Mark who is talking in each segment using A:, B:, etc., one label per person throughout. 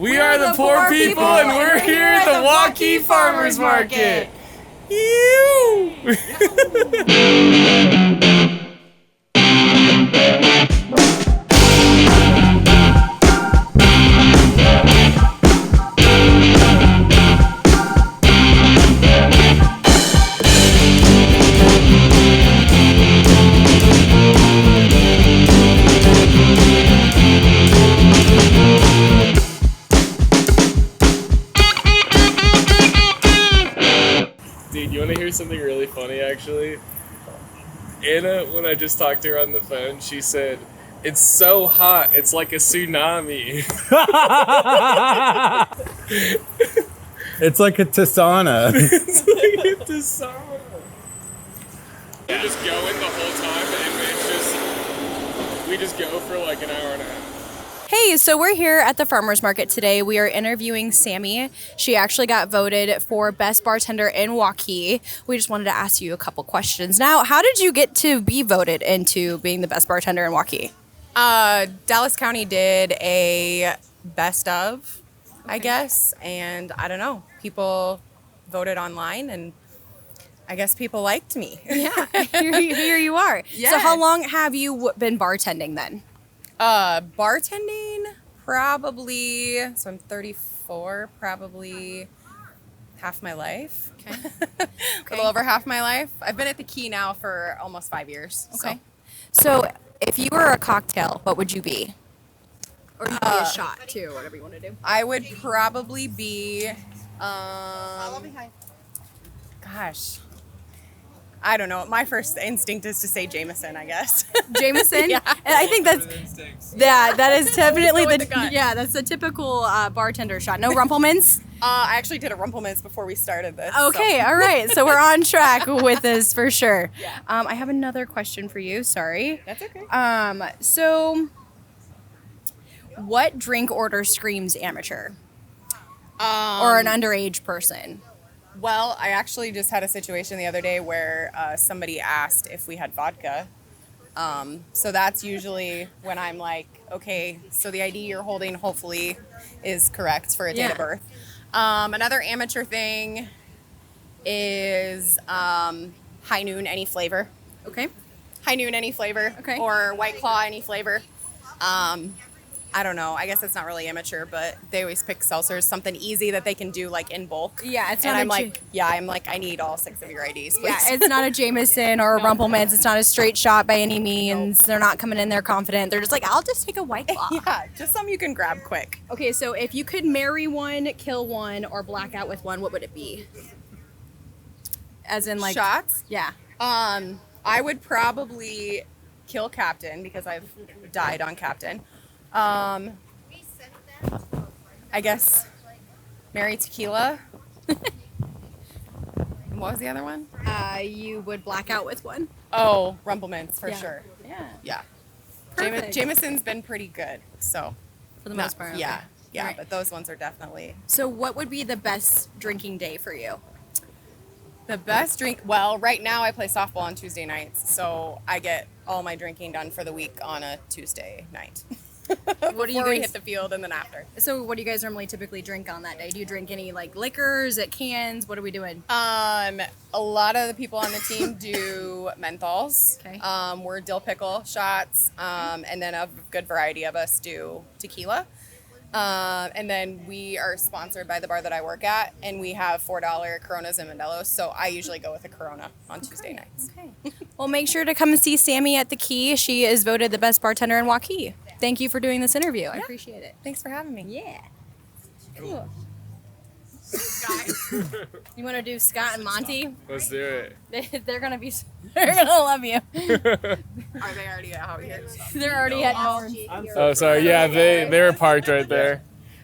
A: We are the poor people, and we're here at the Waukee Farmers Market. Ew. Dude, you want to hear something really funny, actually? Anna, when I just talked to her on the phone, she said, "It's so hot, it's like a tsunami."
B: It's like a Tisana.
A: It's like a tsunami. We just go in the whole time, and we just go for like an hour and a half.
C: Hey, so we're here at the farmers market today. We are interviewing Sammy. She actually got voted for best bartender in Waukee. We just wanted to ask you a couple questions. Now, how did you get to be voted into being the best bartender in Waukee?
D: Dallas County did a best of, I guess, and I don't know. People voted online, and I guess people liked me.
C: Yeah, here you are.
D: Yeah.
C: So how long have you been bartending then?
D: Bartending, probably, so I'm 34, probably half my life.
C: Okay.
D: A little over half my life. I've been at the Key now for almost 5 years.
C: Okay. So if you were a cocktail, what would you be? Or you could be a shot too, whatever you want to do.
D: I would probably be, gosh, I don't know. My first instinct is to say Jameson, I guess.
C: Jameson?
D: Yeah.
C: And I think that's that is definitely
D: go with the gut.
C: that's the typical bartender shot. No Rumplemans?
D: I actually did a Rumplemans before we started this.
C: Okay, all right. So we're on track with this for sure.
D: Yeah.
C: I have another question for you. Sorry.
D: That's okay.
C: So what drink order screams amateur or an underage person?
D: Well, I actually just had a situation the other day where somebody asked if we had vodka. So that's usually when I'm like, okay, so the ID you're holding hopefully is correct for a date of birth. Another amateur thing is High Noon any flavor.
C: Okay.
D: High Noon any flavor.
C: Okay.
D: Or White Claw any flavor. I don't know. I guess it's not really amateur, but they always pick seltzers, something easy that they can do like in bulk.
C: Yeah, it's
D: and
C: not
D: I'm
C: a
D: like, I need all 6 of your IDs, please.
C: Yeah, it's not a Jameson or a Rumplemans. It's not a straight shot by any means. They're not coming in there confident. They're just like, I'll just take a White Claw.
D: Yeah, just something you can grab quick.
C: Okay, so if you could marry one, kill one, or black out with one, what would it be? As in like
D: Shots?
C: Yeah.
D: I would probably kill Captain because I've died on Captain. I guess marry tequila. And what was the other one?
C: You would black out with one.
D: Oh, Rumplemans for
C: Yeah.
D: sure.
C: Yeah.
D: Yeah.
C: Perfect.
D: Jameson's been pretty good, so
C: For the most part.
D: yeah,
C: okay.
D: yeah.
C: Right.
D: But those ones are definitely
C: So what would be the best drinking day for you?
D: the best drink. Well, right now I play softball on Tuesday nights, so I get all my drinking done for the week on a Tuesday night.
C: What do you
D: Before we
C: guys
D: hit the field and then after?
C: So what do you guys normally typically drink on that day? Do you drink any like liquors at cans? What are we doing?
D: A lot of the people on the team do menthols.
C: Okay.
D: We're dill pickle shots, and then a good variety of us do tequila. And then we are sponsored by the bar that I work at, and we have $4 Coronas and Modelos. So I usually go with a Corona on Tuesday nights.
C: Okay. Well, make sure to come and see Sammy at the Key. She is voted the best bartender in Waukee. Thank you for doing this interview. I appreciate it.
D: Thanks for having me.
C: Yeah. Cool. You want to do Scott and Monty?
A: Let's do it.
C: They're gonna be. They're gonna love you.
D: Are they already out here?
C: They're already at home.
A: Oh, sorry. Yeah, they were parked right there.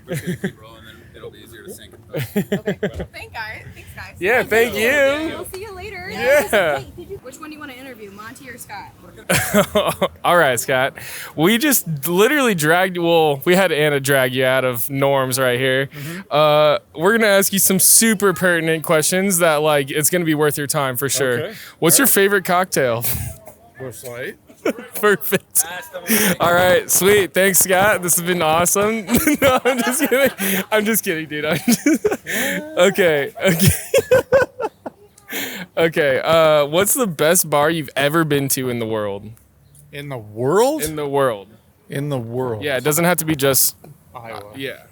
B: It'll be easier to sync.
C: Okay.
D: Thanks, guys.
A: Yeah, thank you.
C: We'll see you later.
A: Yeah.
C: Which one do you want to interview, Monty or Scott?
A: All right, Scott. We just literally we had Anna drag you out of norms right here. We're going to ask you some super pertinent questions that, like, it's going to be worth your time for sure.
E: Okay.
A: What's your favorite cocktail?
E: Bush Light.
A: Perfect. All right, sweet. Thanks, Scott. This has been awesome. No, I'm just kidding. I'm just kidding, dude. Okay. Okay. What's the best bar you've ever been to in the world?
E: In the world?
A: In the world.
E: In the world.
A: Yeah, it doesn't have to be just
E: Iowa.
A: yeah.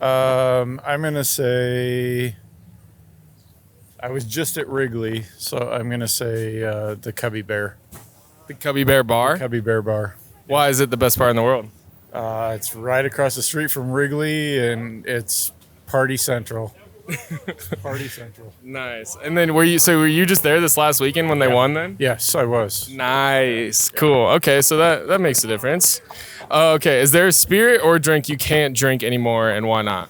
E: I'm gonna say. I was just at Wrigley, so I'm gonna say the Cubby Bear.
A: The Cubby Bear Bar.
E: Cubby Bear Bar.
A: Why is it the best bar in the world?
E: It's right across the street from Wrigley, and it's Party Central. Party Central.
A: Nice. And then were you just there this last weekend when they won then?
E: Yes, I was.
A: Nice. Cool. Okay, so that makes a difference. Okay, is there a spirit or drink you can't drink anymore, and why not?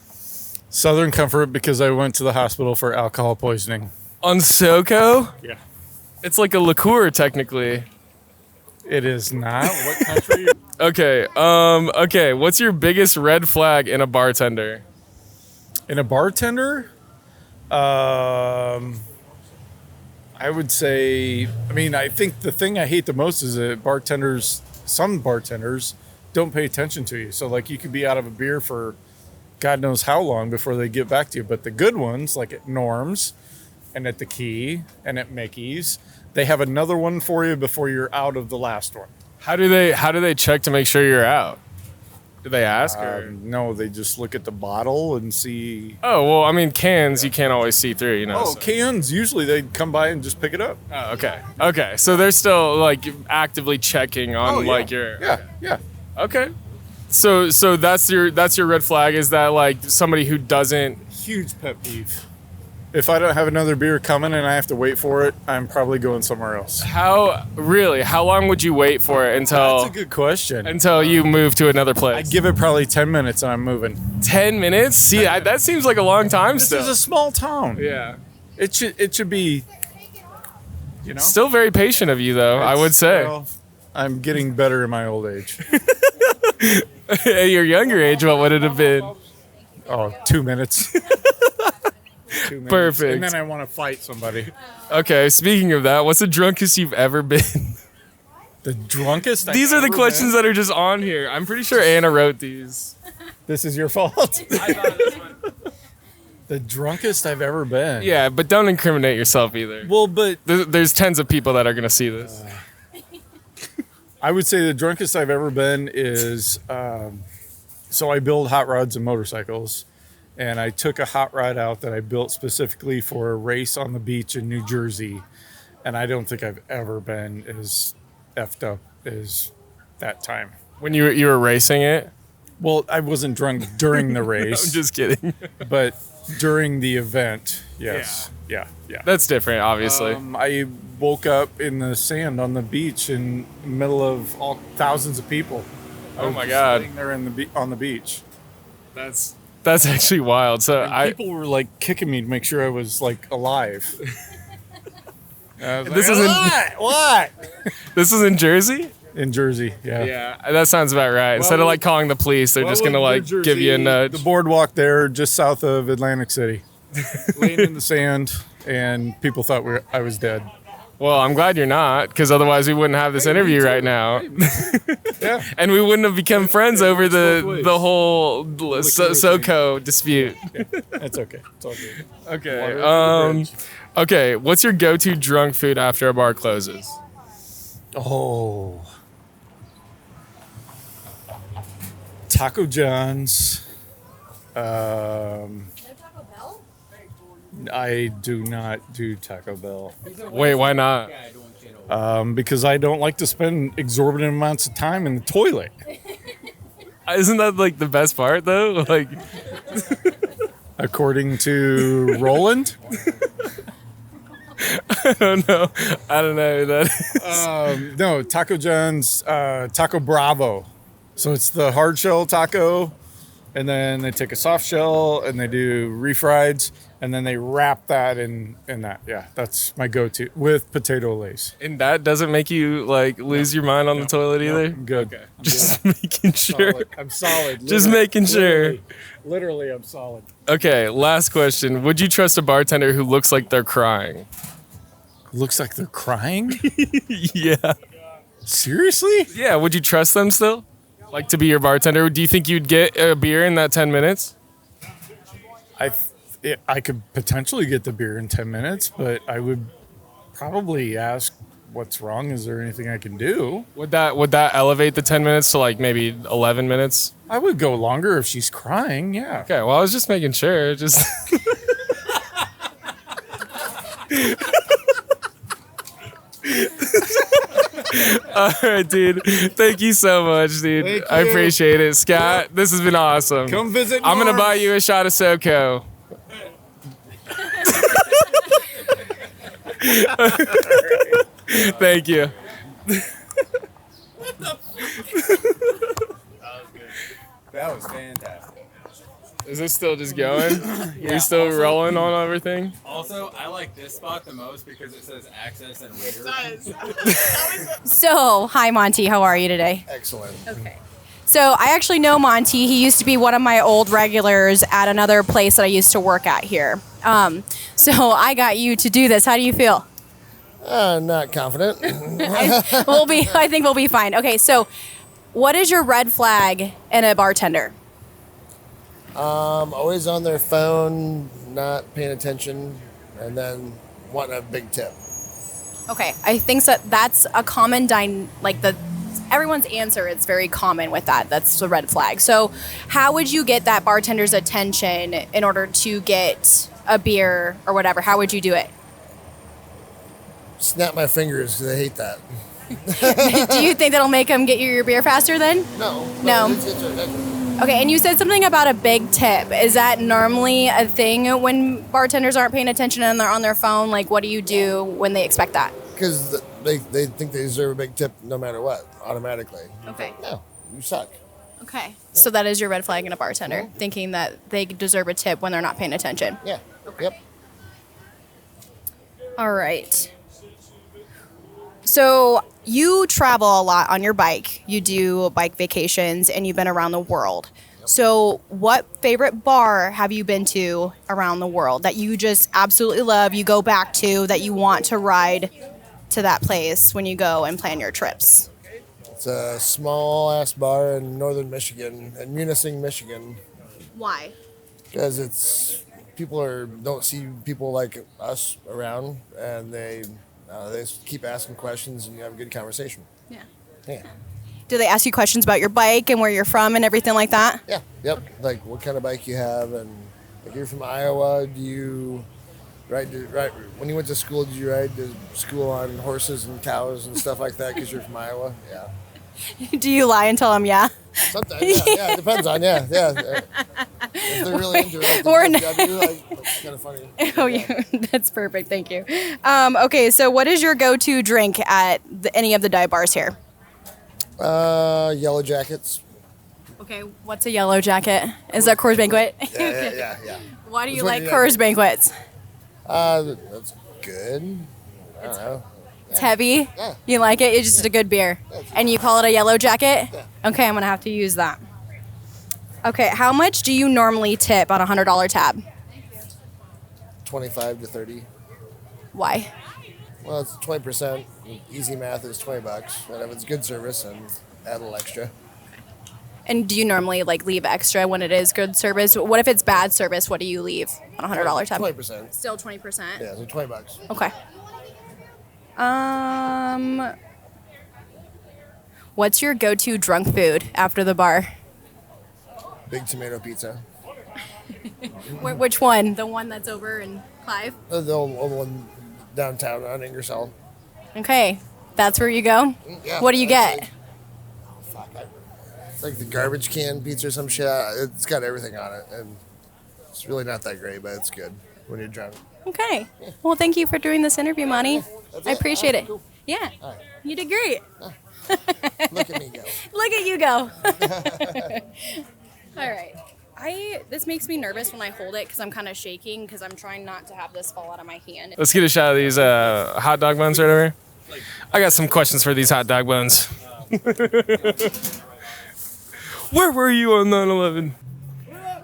E: Southern Comfort, because I went to the hospital for alcohol poisoning.
A: On SoCo?
E: Yeah.
A: It's like a liqueur technically.
E: It is not. What country?
A: Okay. Okay. What's your biggest red flag in a bartender?
E: In a bartender? I would say, I think the thing I hate the most is that some bartenders don't pay attention to you. So, like, you could be out of a beer for God knows how long before they get back to you. But the good ones, like at Norm's and at the Key and at Mickey's, they have another one for you before you're out of the last one.
A: How do they check to make sure you're out? Do they ask or?
E: No, they just look at the bottle and see.
A: Oh well, I mean cans you can't always see through, you know.
E: Oh,
A: so.
E: cans, usually they come by and just pick it up.
A: Oh, okay. Okay. So they're still like actively checking on like your.
E: Yeah.
A: Okay. So that's your red flag is that like somebody who doesn't.
E: Huge pet peeve. If I don't have another beer coming and I have to wait for it, I'm probably going somewhere else.
A: How long would you wait for it until?
E: That's a good question.
A: Until you move to another place.
E: I give it probably 10 minutes and I'm moving.
A: 10 minutes? See, that seems like a long time
E: This
A: still.
E: is a small town.
A: Yeah.
E: It should be,
A: Still very patient of you, though, I would say.
E: Well, I'm getting better in my old age.
A: At your younger age, what would it have been?
E: Oh, 2 minutes. 2 minutes.
A: Perfect.
E: And then I want to fight somebody.
A: Okay, speaking of that, what's the drunkest you've ever been?
E: The drunkest?
A: These are the questions that are just on here. I'm pretty sure Anna wrote these.
E: This is your fault.
A: I thought of this one.
E: The drunkest I've ever been.
A: Yeah, but don't incriminate yourself either.
E: Well, but
A: There's tens of people that are going to see this.
E: I would say the drunkest I've ever been is, so I build hot rods and motorcycles, and I took a hot rod out that I built specifically for a race on the beach in New Jersey, and I don't think I've ever been as effed up as that time.
A: When you were racing it?
E: Well, I wasn't drunk during the race.
A: I'm just kidding.
E: But during the event, yes. Yeah.
A: That's different, obviously.
E: I woke up in the sand on the beach in the middle of all thousands of people.
A: Oh my God.
E: Sitting there on the beach.
A: That's actually wild. So
E: And people were like kicking me to make sure I was like alive.
A: This is
E: what?
A: This is in Jersey?
E: In Jersey, yeah.
A: Yeah, that sounds about right. Instead of like calling the police, they're just gonna like give you a nudge.
E: The boardwalk there, just south of Atlantic City, laying in the sand, and people thought I was dead.
A: Well, I'm glad you're not, because otherwise we wouldn't have this interview right now.
E: Yeah,
A: And we wouldn't have become friends over the whole SoCo dispute.
E: that's okay. It's all good.
A: Okay. Okay. What's your go-to drunk food after a bar closes?
E: Oh, Taco John's. I do not do Taco Bell.
A: Wait, why not?
E: Because I don't like to spend exorbitant amounts of time in the toilet.
A: Isn't that like the best part though? Like,
E: According to Roland.
A: I don't know who that is.
E: No, Taco John's Taco Bravo. So it's the hard shell taco, and then they take a soft shell and they do refrieds, and then they wrap that in that. Yeah, that's my go-to with potato lace.
A: And that doesn't make you like lose your mind on the toilet either?
E: I'm good. Okay.
A: Just making sure.
E: I'm solid.
A: Just making sure.
E: Literally, I'm solid.
A: Okay, last question. Would you trust a bartender who looks like they're crying?
E: Looks like they're crying.
A: Yeah.
E: Seriously?
A: Yeah, would you trust them still? Like to be your bartender? Do you think you'd get a beer in that 10 minutes?
E: I could potentially get the beer in 10 minutes, but I would probably ask, what's wrong? Is there anything I can do?
A: Would that elevate the 10 minutes to like maybe 11 minutes?
E: I would go longer if she's crying, yeah.
A: Okay, well, I was just making sure. Just all right, dude. Thank you so much, dude.
E: Thank
A: I
E: you.
A: appreciate it. Scott, this has been awesome.
E: Come visit
A: I'm going to
E: Norm's.
A: buy you a shot of SoCo. Thank you.
B: That was fantastic.
A: Is this still just going? We still
B: also-
A: rolling on everything?
B: Also, I like this spot the most because it says access and waiter.
C: So, hi Monty, how are you today?
F: Excellent.
C: Okay. So I actually know Monty. He used to be one of my old regulars at another place that I used to work at here. So I got you to do this. How do you feel?
F: Not confident.
C: I think we'll be fine. Okay, so what is your red flag in a bartender?
F: Always on their phone, not paying attention, and then wanting a big tip.
C: Okay, I think that's a common everyone's answer is very common with that. That's the red flag. So how would you get that bartender's attention in order to get a beer or whatever? How would you do it?
F: Snap my fingers because I hate that.
C: Do you think that'll make them get you your beer faster then?
F: No.
C: No.
F: It's
C: Okay, and you said something about a big tip. Is that normally a thing when bartenders aren't paying attention and they're on their phone? Like, what do you do when they expect that?
F: because they think they deserve a big tip no matter what, automatically.
C: Okay.
F: No, you suck.
C: Okay. So that is your red flag in a bartender, thinking that they deserve a tip when they're not paying attention.
F: Yeah. Yep.
C: All right. So you travel a lot on your bike. You do bike vacations and you've been around the world. So what favorite bar have you been to around the world that you just absolutely love, you go back to, that you want to ride to that place when you go and plan your trips?
F: It's a small ass bar in northern Michigan, in Munising, Michigan,
C: Why?
F: because it's don't see people like us around, and they just keep asking questions, and you have a good conversation.
C: Yeah.
F: Yeah.
C: Do they ask you questions about your bike and where you're from and everything like that?
F: Yeah. Yep. Like what kind of bike you have, and if you're from Iowa, do you ride when you went to school? Did you ride to school on horses and cows and stuff like that? Because you're from Iowa. Yeah.
C: Do you lie and tell them yeah?
F: Sometimes. Yeah. It depends on. Yeah. If they're really into it,
C: Or
F: like, it's kind of funny.
C: Oh, yeah, that's perfect. Thank you. Okay, so what is your go-to drink at any of the dive bars here?
F: Yellow Jackets.
C: Okay, what's a yellow jacket? Is that Coors Banquet?
F: Yeah.
C: Why do you
F: That's what
C: like
F: you
C: Coors Banquets?
F: That's good. I don't know.
C: It's heavy.
F: Yeah.
C: You like it? It's just a good beer. And you call it a yellow jacket?
F: Yeah.
C: Okay, I'm going to have to use that. Okay, how much do you normally tip on a $100 tab?
F: 25 to 30.
C: Why?
F: Well, it's 20%. Easy math is $20. And if it's good service, and add a little extra.
C: And do you normally leave extra when it is good service? What if it's bad service? What do you leave on a $100 tab?
F: 20%.
C: Still 20%?
F: Yeah, so $20.
C: Okay. What's your go-to drunk food after the bar?
F: Big tomato pizza.
C: Which one? The one that's over in Clive?
F: The old one downtown on Ingersoll.
C: Okay, that's where you go?
F: Yeah,
C: What do you
F: that's
C: get?
F: It's like the garbage can pizza or some shit. It's got everything on it, and it's really not that great, but it's good when you're drunk.
C: Okay. Well, thank you for doing this interview, Monty.
F: That's
C: I appreciate
F: Alright,
C: it.
F: cool.
C: Yeah,
F: All right.
C: you did great.
F: Look at me go.
C: Look at you go. All right. This makes me nervous when I hold it because I'm kind of shaking because I'm trying not to have this fall out of my hand.
A: Let's get a shot of these hot dog buns right over here. I got some questions for these hot dog buns. Where were you on 9/11?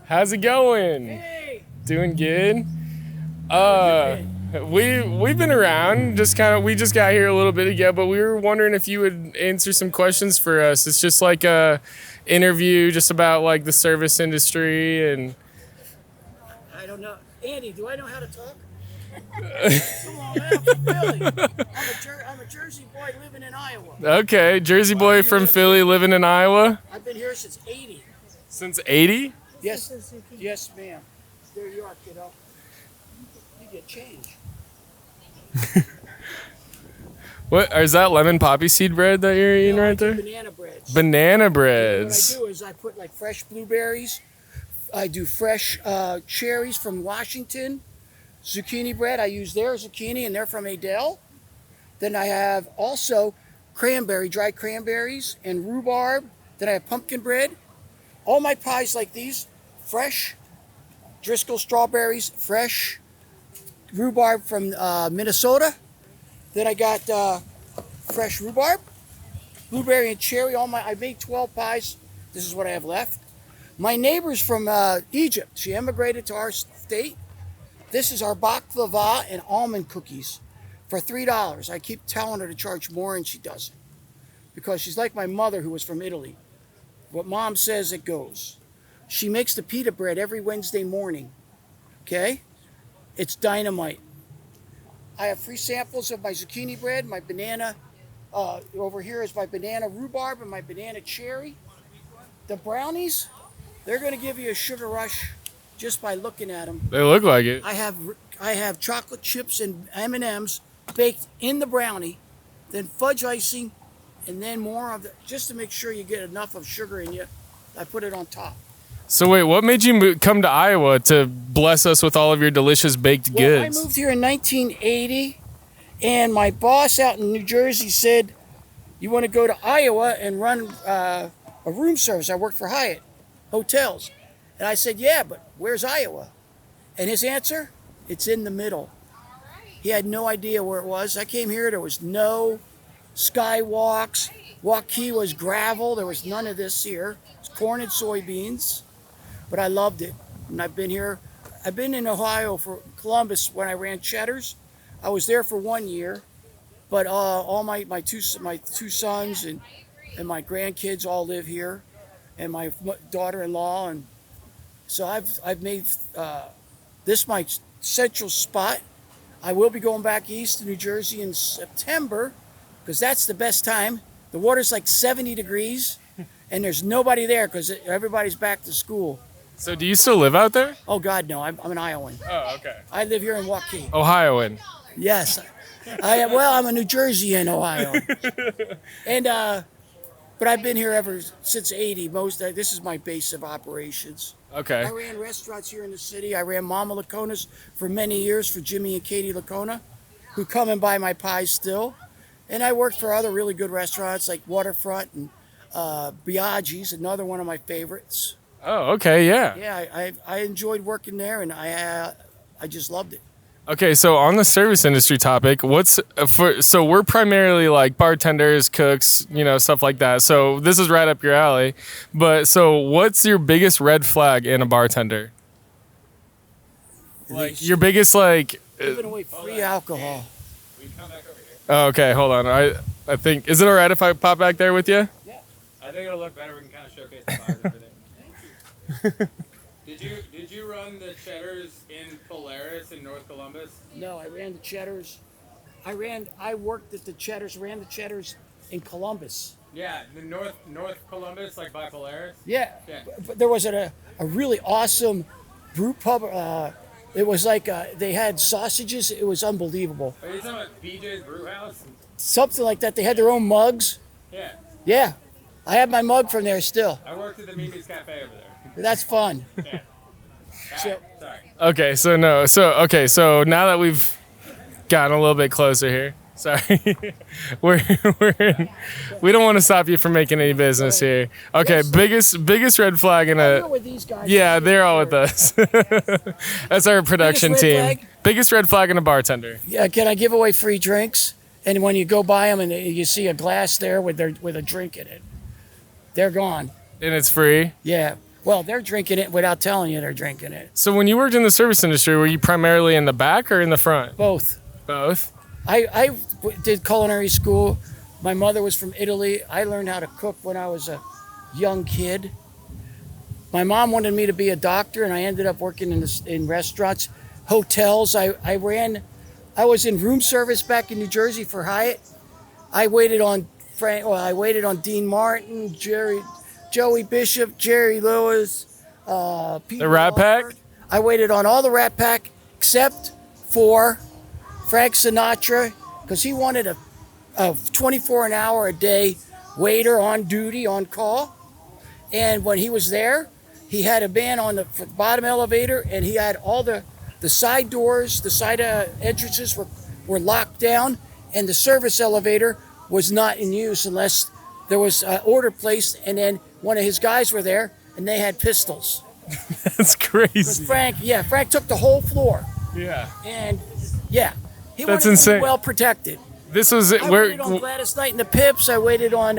A: How's it going? Doing good? We've been around, we just got here a little bit ago, but we were wondering if you would answer some questions for us. It's just like a interview just about like the service industry and
G: I don't know. Andy, do I know how to talk? Come on, man, I'm from Philly. I'm a Jersey boy living in Iowa.
A: okay, Jersey boy from Philly living in Iowa
G: I've been here since 80.
A: since 80.
G: Yes, yes, ma'am. There you are, kiddo. You get change.
A: What is that lemon poppy seed bread that you're eating right there?
G: Banana breads.
A: Banana
G: What I
A: breads.
G: do is I put like fresh blueberries. I do fresh cherries from Washington. Zucchini bread, I use their zucchini and they're from Adele. Then I have also dried cranberries and rhubarb. Then I have pumpkin bread. All my pies like these, fresh Driscoll strawberries, fresh rhubarb from Minnesota. Then I got fresh rhubarb, blueberry and cherry. I made 12 pies. This is what I have left. My neighbor's from Egypt. She emigrated to our state. This is our baklava and almond cookies for $3. I keep telling her to charge more and she doesn't. Because she's like my mother who was from Italy. What mom says, it goes. She makes the pita bread every Wednesday morning. Okay? It's dynamite. I have free samples of my zucchini bread, my banana. Over here is my banana rhubarb and my banana cherry. The brownies, they're going to give you a sugar rush just by looking at them.
A: They look like it.
G: I have chocolate chips and M&Ms baked in the brownie, then fudge icing, and then more of it, just to make sure you get enough of sugar in you. I put it on top.
A: So wait, what made you come to Iowa to bless us with all of your delicious baked goods?
G: Well, I moved here in 1980, and my boss out in New Jersey said, "You want to go to Iowa and run a room service?" I worked for Hyatt Hotels, and I said, "Yeah, but where's Iowa?" And his answer, "It's in the middle." He had no idea where it was. I came here, there was no skywalks. Waukee was gravel. There was none of this here. It's corn and soybeans. But I loved it. And I've been here. I've been in Ohio for Columbus when I ran Cheddar's. I was there for 1 year. But all my two sons and my grandkids all live here. And my daughter-in-law. And so I've made this my central spot. I will be going back east to New Jersey in September because that's the best time. The water's like 70 degrees and there's nobody there because everybody's back to school.
A: So do you still live out there?
G: Oh, God, no. I'm an Iowan.
A: Oh, okay.
G: I live here in Waukee.
A: Ohioan.
G: Yes. I'm a New Jerseyan, Ohio. And, but I've been here ever since 80. This is my base of operations.
A: Okay.
G: I ran restaurants here in the city. I ran Mama Lacona's for many years for Jimmy and Katie Lacona, who come and buy my pies still. And I worked for other really good restaurants like Waterfront and Biaggi's, another one of my favorites.
A: Oh, okay, yeah.
G: Yeah, I enjoyed working there, and I just loved it.
A: Okay, so on the service industry topic, so we're primarily like bartenders, cooks, stuff like that. So this is right up your alley. But so what's your biggest red flag in a bartender? Like your biggest
G: Giving away free alcohol.
A: Oh, okay, hold on. I think, is it all right if I pop back there with you?
G: Yeah.
B: I think it'll look better. We can kind of showcase the bars over there. Did you run the Cheddars in Polaris in North Columbus?
G: No, I ran the Cheddars. I worked at the Cheddars, ran the Cheddars in Columbus.
B: Yeah, the North Columbus, like by Polaris.
G: Yeah.
B: Yeah.
G: But there was a really awesome brew pub. It was like they had sausages. It was unbelievable.
B: Are you talking about BJ's Brew House?
G: Something like that. They had their own mugs.
B: Yeah.
G: Yeah. I have my mug from there still.
B: I worked at the Mimi's Cafe over there.
G: That's fun.
B: Yeah.
G: So,
B: Sorry.
A: Okay, so now that we've gotten a little bit closer here, sorry, we don't want to stop you from making any business here. Okay, biggest red flag in
G: you're
A: a
G: with these guys.
A: yeah, they're all with us. That's our production
G: Biggest red
A: team.
G: flag?
A: Biggest red flag in a bartender.
G: Yeah, can I give away free drinks? And when you go by them and you see a glass there with a drink in it, they're gone.
A: And it's free.
G: Yeah. Well, they're drinking it without telling you they're drinking it.
A: So when you worked in the service industry, were you primarily in the back or in the front?
G: Both.
A: Both.
G: I did culinary school. My mother was from Italy. I learned how to cook when I was a young kid. My mom wanted me to be a doctor, and I ended up working in restaurants, hotels. I was in room service back in New Jersey for Hyatt. I waited on Dean Martin, Joey Bishop, Jerry Lewis, Peter
A: The Rat Pack?
G: Lawford. I waited on all the Rat Pack except for Frank Sinatra, because he wanted a 24 an hour a day waiter on duty, on call. And when he was there, he had a man on the bottom elevator, and he had all the side doors, the side entrances were locked down, and the service elevator was not in use unless there was an order placed, and then one of his guys were there, and they had pistols.
A: That's
G: 'Cause
A: crazy.
G: Frank took the whole floor,
A: Yeah.
G: and yeah, he
A: That's
G: wanted
A: insane.
G: to be well protected.
A: This was it.
G: I
A: Where?
G: waited on Gladys Knight and the Pips. I waited on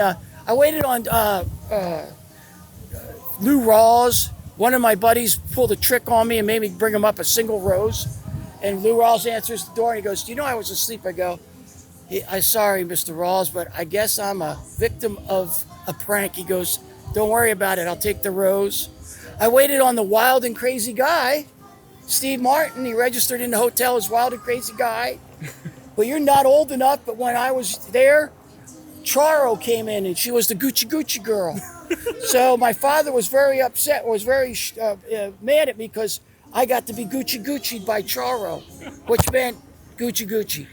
G: Lou Rawls. One of my buddies pulled a trick on me and made me bring him up a single rose. And Lou Rawls answers the door and he goes, "Do you know I was asleep?" I go, "I'm sorry, Mr. Rawls, but I guess I'm a victim of a prank." He goes, "Don't worry about it. I'll take the rose." I waited on the wild and crazy guy, Steve Martin. He registered in the hotel as Wild and Crazy Guy. But you're not old enough. But when I was there, Charo came in and she was the Gucci Gucci girl. So my father was very upset, was very mad at me because I got to be Gucci Gucci by Charo, which meant Gucci Gucci.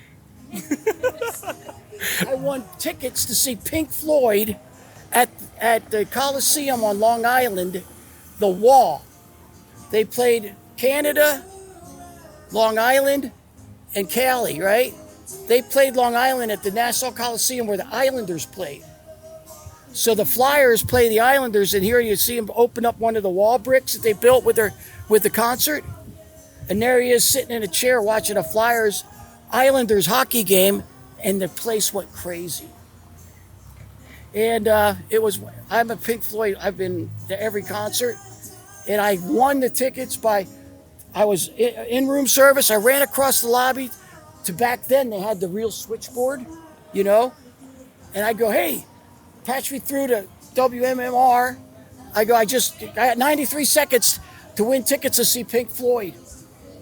G: I won tickets to see Pink Floyd at the Coliseum on Long Island, the Wall. They played Canada, Long Island, and Cali, right? They played Long Island at the Nassau Coliseum where the Islanders played. So the Flyers play the Islanders, and here you see them open up one of the wall bricks that they built with the concert. And there he is sitting in a chair watching a Flyers Islanders hockey game, and the place went crazy. And I'm a Pink Floyd, I've been to every concert, and I won the tickets I was in room service. I ran across the lobby to back then they had the real switchboard, you know, and I go, "Hey, patch me through to WMMR." I had 93 seconds to win tickets to see Pink Floyd.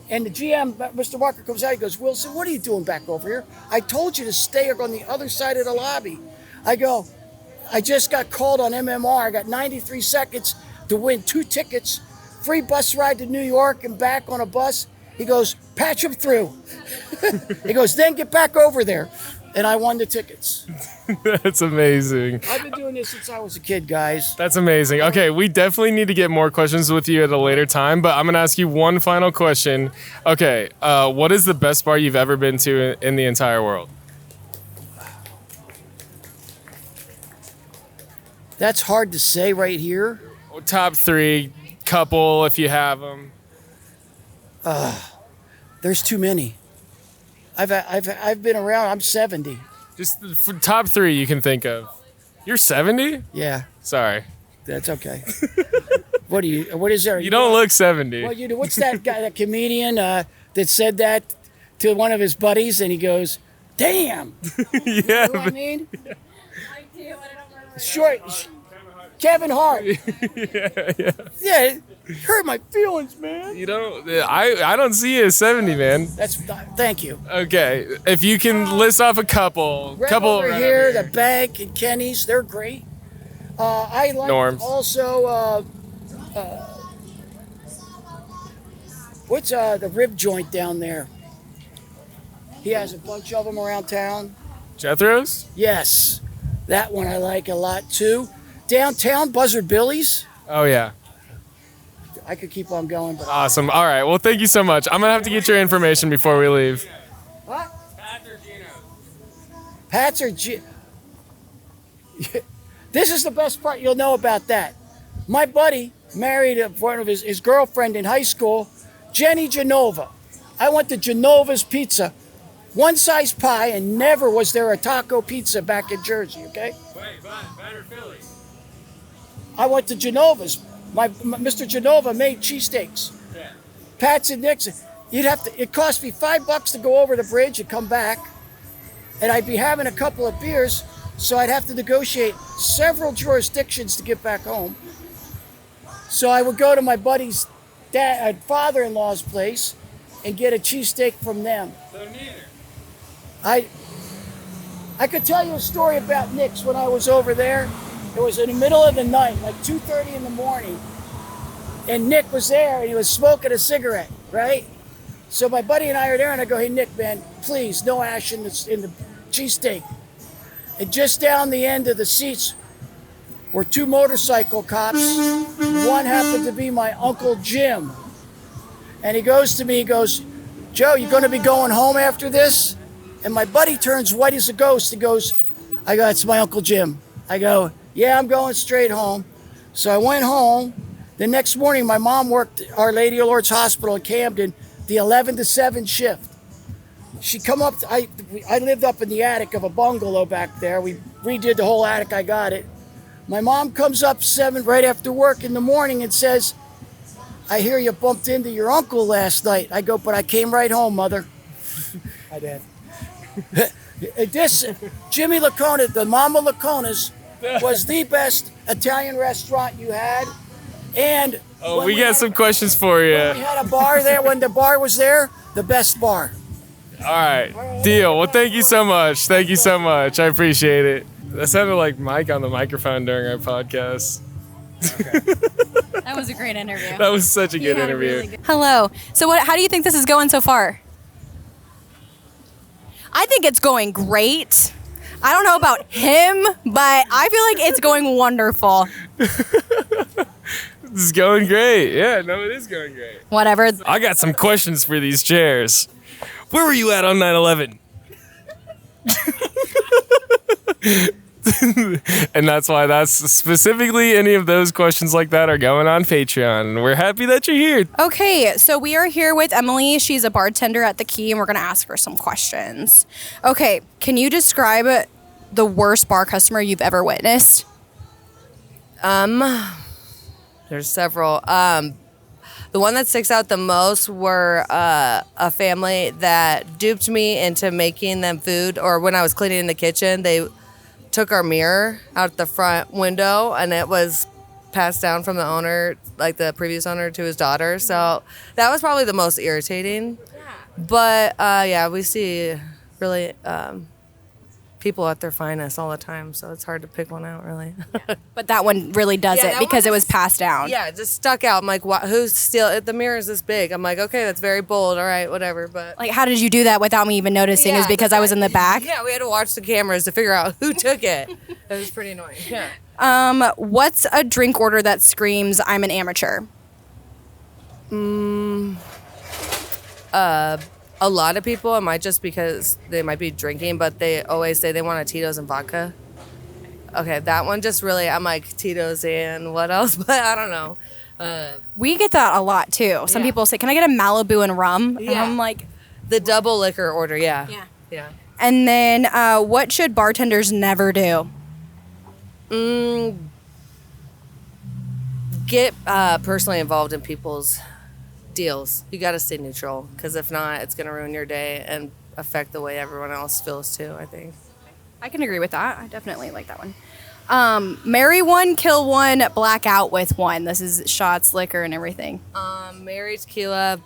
G: And the GM, Mr. Walker, comes out. He goes, "Wilson, what are you doing back over here? I told you to stay on the other side of the lobby." I go, "I just got called on MMR. I got 93 seconds to win 2 tickets, free bus ride to New York and back on a bus." He goes, "Patch him through." He goes, "Then get back over there." And I won the tickets.
A: That's amazing.
G: I've been doing this since I was a kid, guys.
A: That's amazing. Okay, we definitely need to get more questions with you at a later time, but I'm going to ask you one final question. Okay, what is the best bar you've ever been to in the entire world?
G: That's hard to say right here.
A: Top 3, couple if you have them.
G: There's too many. I've been around. I'm 70.
A: Just the top 3 you can think of. You're 70?
G: Yeah,
A: Sorry.
G: that's okay. What is there?
A: You don't look 70.
G: Well, what's that guy, that comedian that said that to one of his buddies, and he goes, "Damn."
A: Yeah.
G: You know what I mean? Short. Kevin Hart. Yeah, it hurt my feelings, man.
A: You don't. I don't see you as 70, man.
G: Thank you.
A: Okay, if you can list off a couple.
G: Right
A: Couple
G: over
A: right
G: here,
A: over
G: the Bank and Kenny's, they're great. I like
A: Norms.
G: also. What's the rib joint down there? He has a bunch of them around town.
A: Jethro's?
G: Yes, that one I like a lot too. Downtown, Buzzard Billy's.
A: Oh yeah.
G: I could keep on going, but
A: Awesome. All right. Well, thank you so much. I'm gonna have to get your information before we leave.
G: what?
B: Pat's or Gino's?
G: Pat's or This is the best part you'll know about that. My buddy married one of his girlfriend in high school, Jenny Genova. I went to Genova's Pizza, one size pie, and never was there a taco pizza back in Jersey, okay?
B: Wait, but better Philly.
G: I went to Genova's. Mr. Genova made cheesesteaks.
B: Yeah.
G: Pat's and Nick's. It cost me $5 to go over the bridge and come back, and I'd be having a couple of beers, so I'd have to negotiate several jurisdictions to get back home. So I would go to my buddy's father-in-law's place and get a cheesesteak from them.
B: So neither.
G: I could tell you a story about Nick's when I was over there. It was in the middle of the night, like 2:30 in the morning, and Nick was there and he was smoking a cigarette, right? So my buddy and I are there, and I go, "Hey Nick, man, please, no ash in the cheesesteak." And just down the end of the seats were two motorcycle cops. One happened to be my Uncle Jim. And he goes to me, he goes, "Joe, you gonna be going home after this?" And my buddy turns white as a ghost. He goes, "It's my Uncle Jim." I go, "Yeah, I'm going straight home." So I went home. The next morning, my mom worked at Our Lady of Lourdes Hospital in Camden, the 11 to 7 shift. She come up, I lived up in the attic of a bungalow back there. We redid the whole attic, I got it. My mom comes up 7 right after work in the morning and says, "I hear you bumped into your uncle last night." I go, "But I came right home, Mother." I did. This, Jimmy Lacona, the Mama Lacona's, was the best Italian restaurant you had. And
A: Oh, we got some questions for you.
G: we had a bar there, when the bar was there, the best bar.
A: All right, deal. Well, thank you so much. Thank you so much. I appreciate it. That sounded like Mike on the microphone during our podcast.
C: That was a great interview.
A: That was such a good interview.
C: Hello. So how do you think this is going so far? I think it's going great. I don't know about him, but I feel like it's going wonderful.
A: This is going great. Yeah, no, it is going great.
C: Whatever.
A: I got some questions for these chairs. Where were you at on 9/11? And that's specifically any of those questions like that are going on Patreon. And we're happy that you're here.
C: Okay, so we are here with Emily. She's a bartender at the Key, and we're going to ask her some questions. Okay, can you describe the worst bar customer you've ever witnessed?
H: There's several. The one that sticks out the most were a family that duped me into making them food, or when I was cleaning in the kitchen, they took our mirror out the front window, and it was passed down from the owner, like the previous owner, to his daughter. So that was probably the most irritating. But yeah, we see really people at their finest all the time, so it's hard to pick one out, really.
C: But that one really does
H: Yeah,
C: it
H: that
C: because
H: one
C: it was
H: just-
C: passed down.
H: Yeah, it just stuck out. I'm like, who's still? The mirror is this big. I'm like, okay, that's very bold. All right, whatever. But
C: Like, how did you do that without me even noticing? Is because I was in the back?
H: Yeah, we had to watch the cameras to figure out who took it. It was pretty annoying. Yeah.
C: What's a drink order that screams, "I'm an amateur"?
H: A lot of people, it might just because they might be drinking, but they always say they want a Tito's and vodka. Okay, that one just really, I'm like, Tito's and what else? But I don't know.
C: We get that a lot too. Some people say, "Can I get a Malibu and rum?" And
H: Yeah.
C: I'm like,
H: The double liquor order, yeah.
C: Yeah.
H: Yeah.
C: and then what should bartenders never do?
H: Get personally involved in people's deals. You got to stay neutral, because if not, it's going to ruin your day and affect the way everyone else feels too, I think.
C: I can agree with that. I definitely like that one. Marry one, kill one, black out with one. This is shots, liquor, and everything.
H: Mary tequila,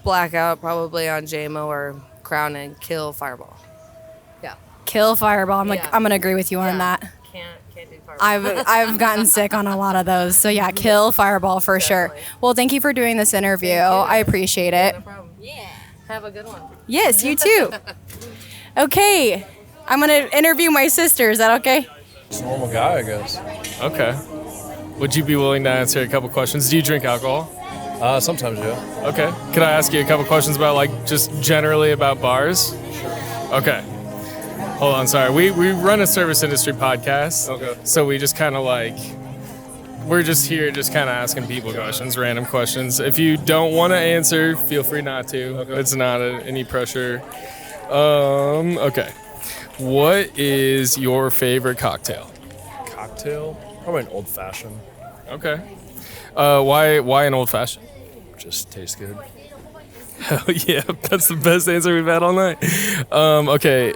H: blackout probably on JMO or Crown, and kill Fireball. Yeah.
C: Kill Fireball. I'm
H: Yeah.
C: gonna agree with you on
H: Yeah.
C: that.
H: Can't do Fireball.
C: I've gotten sick on a lot of those. So yeah, kill Fireball for sure.
H: Definitely.
C: Well, thank you for doing this interview. I appreciate it.
H: No problem. Yeah. Have a good one.
C: Yes, you too. Okay, I'm gonna interview my sister. Is that okay?
E: Normal guy, I guess.
A: Okay. Would you be willing to answer a couple questions? Do you drink alcohol?
E: Sometimes, yeah.
A: Okay. Could I ask you a couple questions about, like, just generally about bars? Okay. Hold on, sorry. We run a service industry podcast.
E: Okay.
A: So we just kind of like, we're just here just kind of asking people questions, random questions. If you don't want to answer, feel free not to.
E: Okay.
A: It's not any pressure. Okay. What is your favorite cocktail?
E: Cocktail.
I: cocktail, probably an old fashioned.
A: Okay. Why an old fashioned?
I: Just tastes good.
A: Hell yeah, that's the best answer we've had all night. Okay,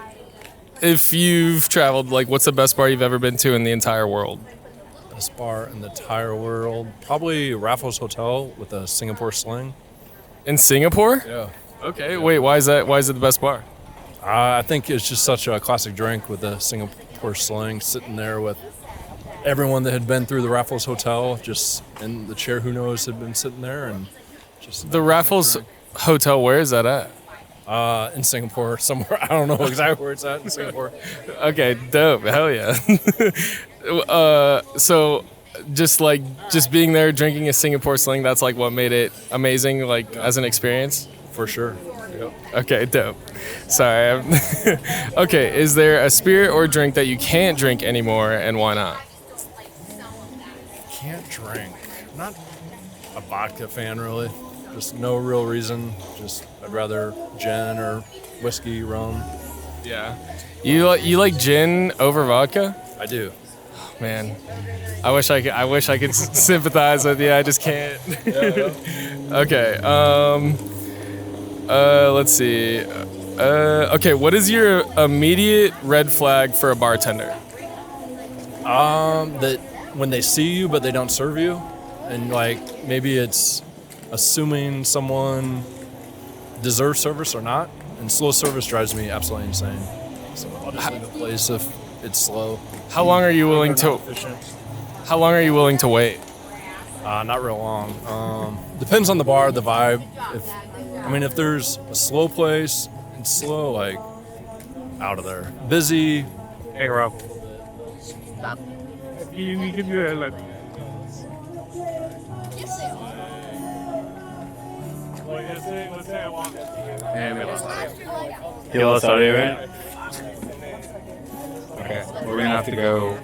A: if you've traveled, like, what's the best bar you've ever been to in the entire world?
I: Best bar in the entire world, probably Raffles Hotel with a Singapore sling.
A: In Singapore?
I: Yeah.
A: Okay, wait, why is that? Why is it the best bar?
I: I think it's just such a classic drink with the Singapore sling, sitting there with everyone that had been through the Raffles Hotel, just in the chair. Who knows had been sitting there, and just
A: The Raffles Hotel, where is that at?
I: in Singapore somewhere. I don't know exactly where it's at in Singapore.
A: Okay, dope. Hell yeah. So just being there drinking a Singapore sling, that's like what made it amazing, like as an experience.
I: For sure. Yep.
A: Okay, dope. Sorry. Okay, is there a spirit or drink that you can't drink anymore, and why not?
I: Can't drink. I'm not a vodka fan, really. Just no real reason. Just I'd rather gin or whiskey, rum.
A: Yeah. You like gin over vodka?
I: I do.
A: Man, I wish I could sympathize with you. I just can't. Okay. Let's see. Okay, what is your immediate red flag for a bartender?
I: That when they see you but they don't serve you, and like maybe it's assuming someone deserves service or not, and slow service drives me absolutely insane. So I'll just leave a place if it's slow.
A: How long are you willing to? How long are you willing to wait?
I: Not real long. Depends on the bar, the vibe. If there's a slow place, it's slow, like out of there. Busy.
J: Hey, Rob. You give me a like.
K: You lost audio, right? Okay, we're gonna have to go.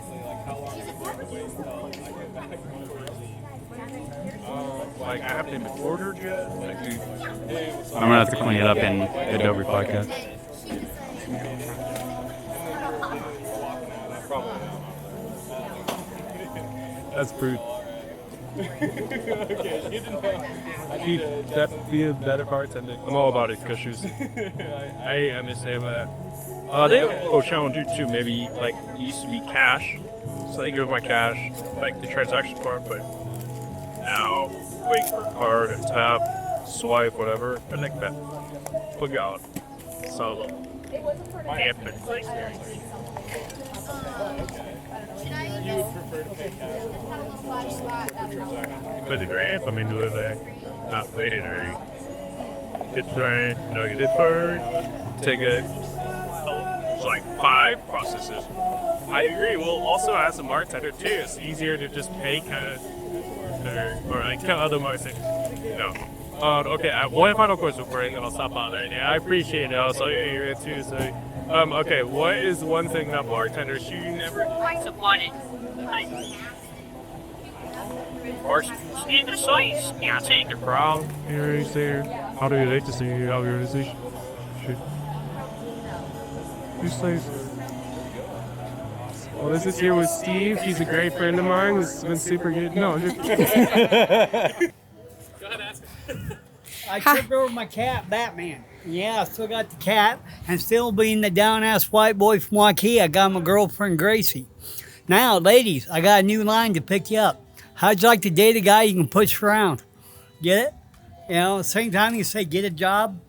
J: Like, I haven't even ordered yet.
K: I'm gonna have to clean it up in the Adobe podcast.
J: That's proof. That be a better bartender. I'm all about it, cashews. I understand that. They will challenge you too. Maybe like it used to be cash, so they give my cash, like the transaction part, but now wait for a card and tap, swipe, whatever. I like that. Look out. So, happen.
B: You would prefer to pay cash?
J: But the grand, I mean, do it like not waiting or get trained, get it first, take it. It's like 5 processes. I agree. Well, also as a bartender too, it's easier to just pay kind of, or like kind of other marketing. Okay, one final question for you, and then I'll stop on there. Yeah, I appreciate it. I saw you here too. So, okay, what is one thing that bartenders should never disappointed? In the size, yeah, take the crowd. Here is there. How do you like to see your organization? Who says? Well, this is here with Steve. He's a great friend of mine. This has been super good. No, just... Go ahead,
L: ask. I tripped over my cat, Batman. Yeah, I still got the cat, and still being the down-ass white boy from Waukee, I got my girlfriend Gracie. Now, ladies, I got a new line to pick you up. How'd you like to date a guy you can push around? Get it? At the same time you say, get a job.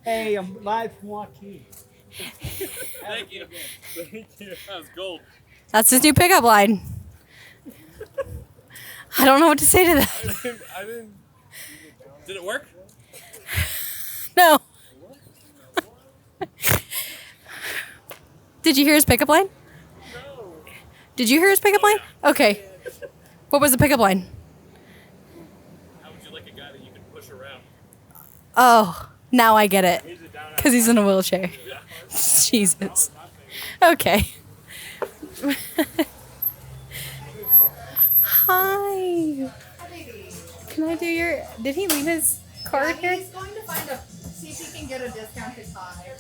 L: Hey, I'm live from Waukee.
B: Thank you. Thank you. That was gold.
C: That's his new pickup line. I don't know what to say to that.
B: I didn't. Did it work?
C: No. Did you hear his pickup line?
B: No.
C: Did you hear his pickup line? Okay. What was the pickup line?
B: How would you like a guy that you can push around?
C: Oh, now I get it. Because he's in a wheelchair. Jesus. Okay. Hi. Can I do your... Did he leave his card here?
D: He's going to see if he can get a discounted tie.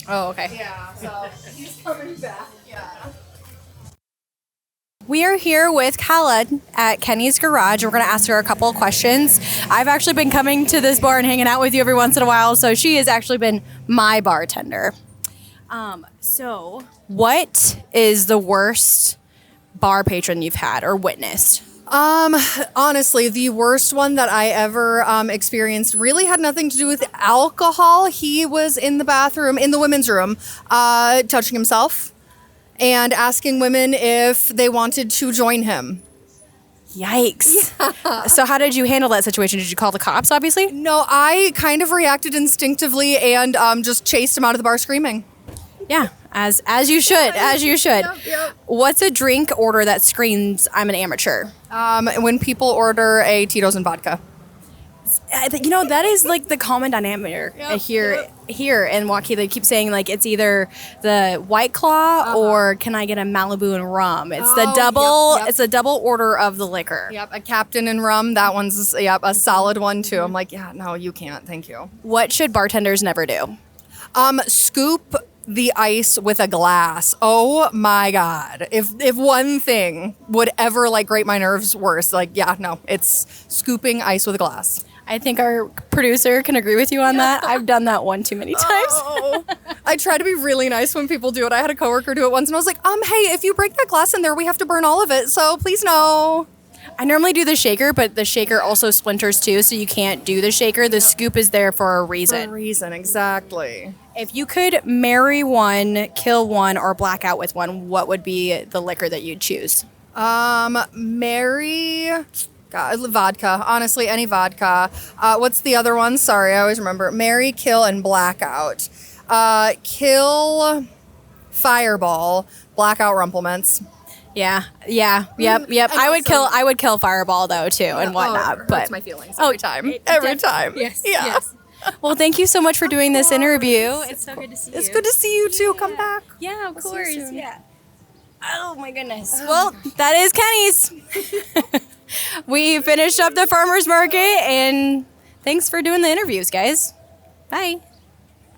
C: Oh, okay.
D: Yeah, so he's coming back. Yeah.
C: We are here with Khaled at Kenny's Garage. We're going to ask her a couple of questions. I've actually been coming to this bar and hanging out with you every once in a while, so she has actually been my bartender. So what is the worst bar patron you've had or witnessed?
M: Honestly, the worst one that I ever experienced really had nothing to do with alcohol. He was in the bathroom, in the women's room, touching himself and asking women if they wanted to join him.
C: Yikes. Yeah. So how did you handle that situation? Did you call the cops, obviously?
M: No, I kind of reacted instinctively and just chased him out of the bar screaming.
C: Yeah, as you should, as you should.
M: Yep.
C: What's a drink order that screams, I'm an amateur?
M: When people order a Tito's and vodka.
C: That is like the common dynamic here in Waukee. They keep saying like it's either the White Claw or can I get a Malibu and rum? It's the double. It's a double order of the liquor.
M: Yep, a Captain and rum. That one's a solid one too. I'm like, yeah, no, you can't. Thank you.
C: What should bartenders never do?
M: Scoop the ice with a glass. Oh my God. If one thing would ever like grate my nerves worse, it's scooping ice with a glass.
C: I think our producer can agree with you on that. I've done that one too many times.
M: I try to be really nice when people do it. I had a coworker do it once and I was like, hey, if you break that glass in there, we have to burn all of it. So please no.
C: I normally do the shaker, but the shaker also splinters too, so you can't do the shaker. The scoop is there for a reason.
M: For a reason, exactly.
C: If you could marry one, kill one, or black out with one, what would be the liquor that you'd choose?
M: Marry... God, vodka. Honestly, any vodka. What's the other one? Sorry, I always remember. Marry, kill, and blackout. Kill, Fireball, blackout, Rumplements.
C: Yep. I would kill Fireball though too and whatnot.
M: But my feelings every time. Every time.
C: Yes. Yeah. Yes. Well, thank you so much for doing this interview. It's so good to see you.
M: It's good to see you too. Come back.
C: Yeah, of course. Yeah. Oh my goodness. Well, that is Kenny's. We finished up the farmers market, and thanks for doing the interviews, guys. Bye.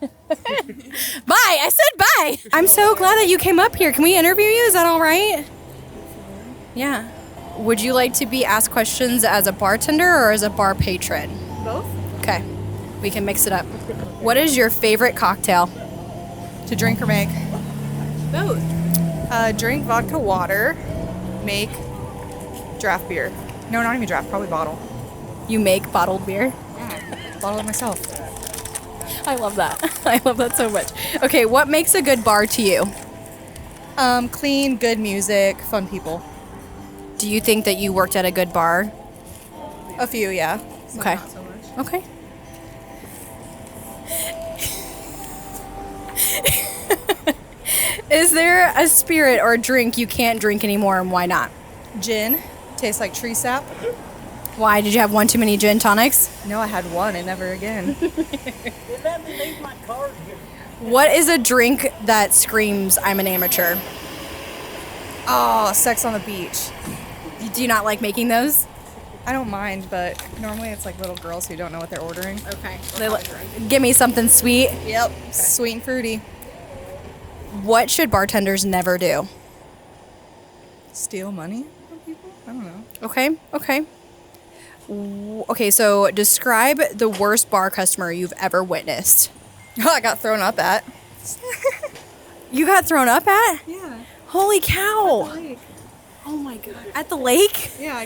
C: Bye. I said bye. I'm so glad that you came up here. Can we interview you? Is that all right? Yeah. Would you like to be asked questions as a bartender or as a bar patron?
D: Both.
C: Okay. We can mix it up. What is your favorite cocktail?
D: To drink or make?
C: Both.
D: Drink vodka water, make draft beer. No, not even draft, probably bottle.
C: You make bottled beer?
D: Yeah, bottle it myself.
C: I love that. I love that so much. Okay, what makes a good bar to you?
D: Clean, good music, fun people.
C: Do you think that you worked at a good bar?
D: A few, yeah.
C: Okay.
D: Not so much.
C: Okay. Is there a spirit or drink you can't drink anymore, and why not?
D: Gin. Tastes like tree sap.
C: Why? Did you have one too many gin tonics?
D: No, I had one and never again.
C: What is a drink that screams, I'm an amateur?
D: Oh, sex on the beach.
C: Do you not like making those?
D: I don't mind, but normally it's like little girls who don't know what they're ordering.
C: Okay. Give me something sweet.
D: Yep. Okay. Sweet and fruity.
C: What should bartenders never do?
D: Steal money from people? I don't know.
C: Okay. Okay, so describe the worst bar customer you've ever witnessed.
D: Oh, I got thrown up at.
C: You got thrown up at?
D: Yeah.
C: Holy cow.
D: At the lake.
C: Oh my God. At the lake?
D: Yeah.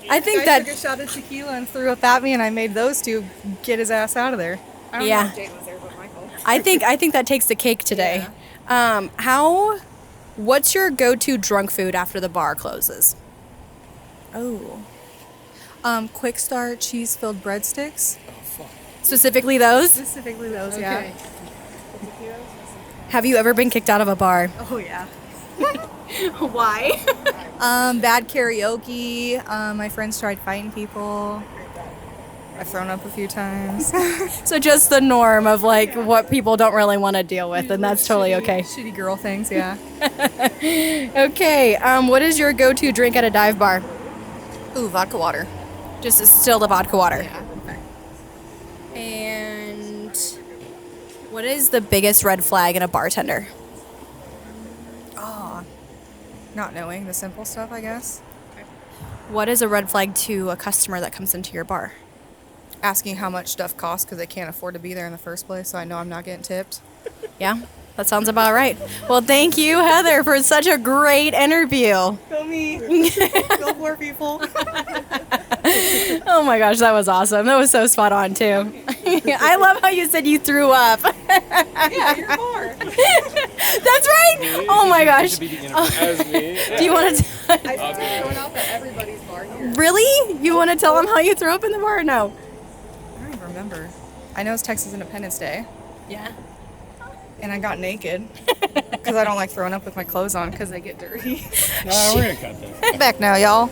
C: I think
D: guy
C: that...
D: took a shot of tequila and threw up at me, and I made those two get his ass out of there. I don't know if Jane was there, but Michael.
C: I think that takes the cake today. Yeah. What's your go-to drunk food after the bar closes?
D: Oh. Quick Start cheese-filled breadsticks.
C: Specifically those?
D: Specifically those, yeah.
C: Have you ever been kicked out of a bar?
D: Oh, yeah.
C: Why?
D: Bad karaoke. My friends tried fighting people. I've thrown up a few times.
C: So just the norm of like what people don't really want to deal with, and that's totally okay.
D: Shitty girl things, yeah.
C: Okay, what is your go-to drink at a dive bar?
D: Ooh, vodka water.
C: Just still the vodka water.
D: Yeah.
C: Okay. And what is the biggest red flag in a bartender?
D: Oh.
N: Not knowing the simple stuff, I guess.
C: What is a red flag to a customer that comes into your bar?
N: Asking how much stuff costs because they can't afford to be there in the first place, so I know I'm not getting tipped.
C: Yeah, that sounds about right. Well, thank you, Heather, for such a great interview.
N: Go me. Go poor people.
C: Oh my gosh, that was awesome. That was so spot on, too. I love how you said you threw up.
N: Yeah, your bar.
C: That's right. Oh my gosh. Do you want to?
N: I've been thrown up at everybody's bar here.
C: Really? You want to tell them how you threw up in the bar? Or no.
N: I don't even remember. I know it's Texas Independence Day.
C: Yeah.
N: And I got naked because I don't like throwing up with my clothes on because they get dirty.
B: No, we're gonna cut this.
N: Back now, y'all.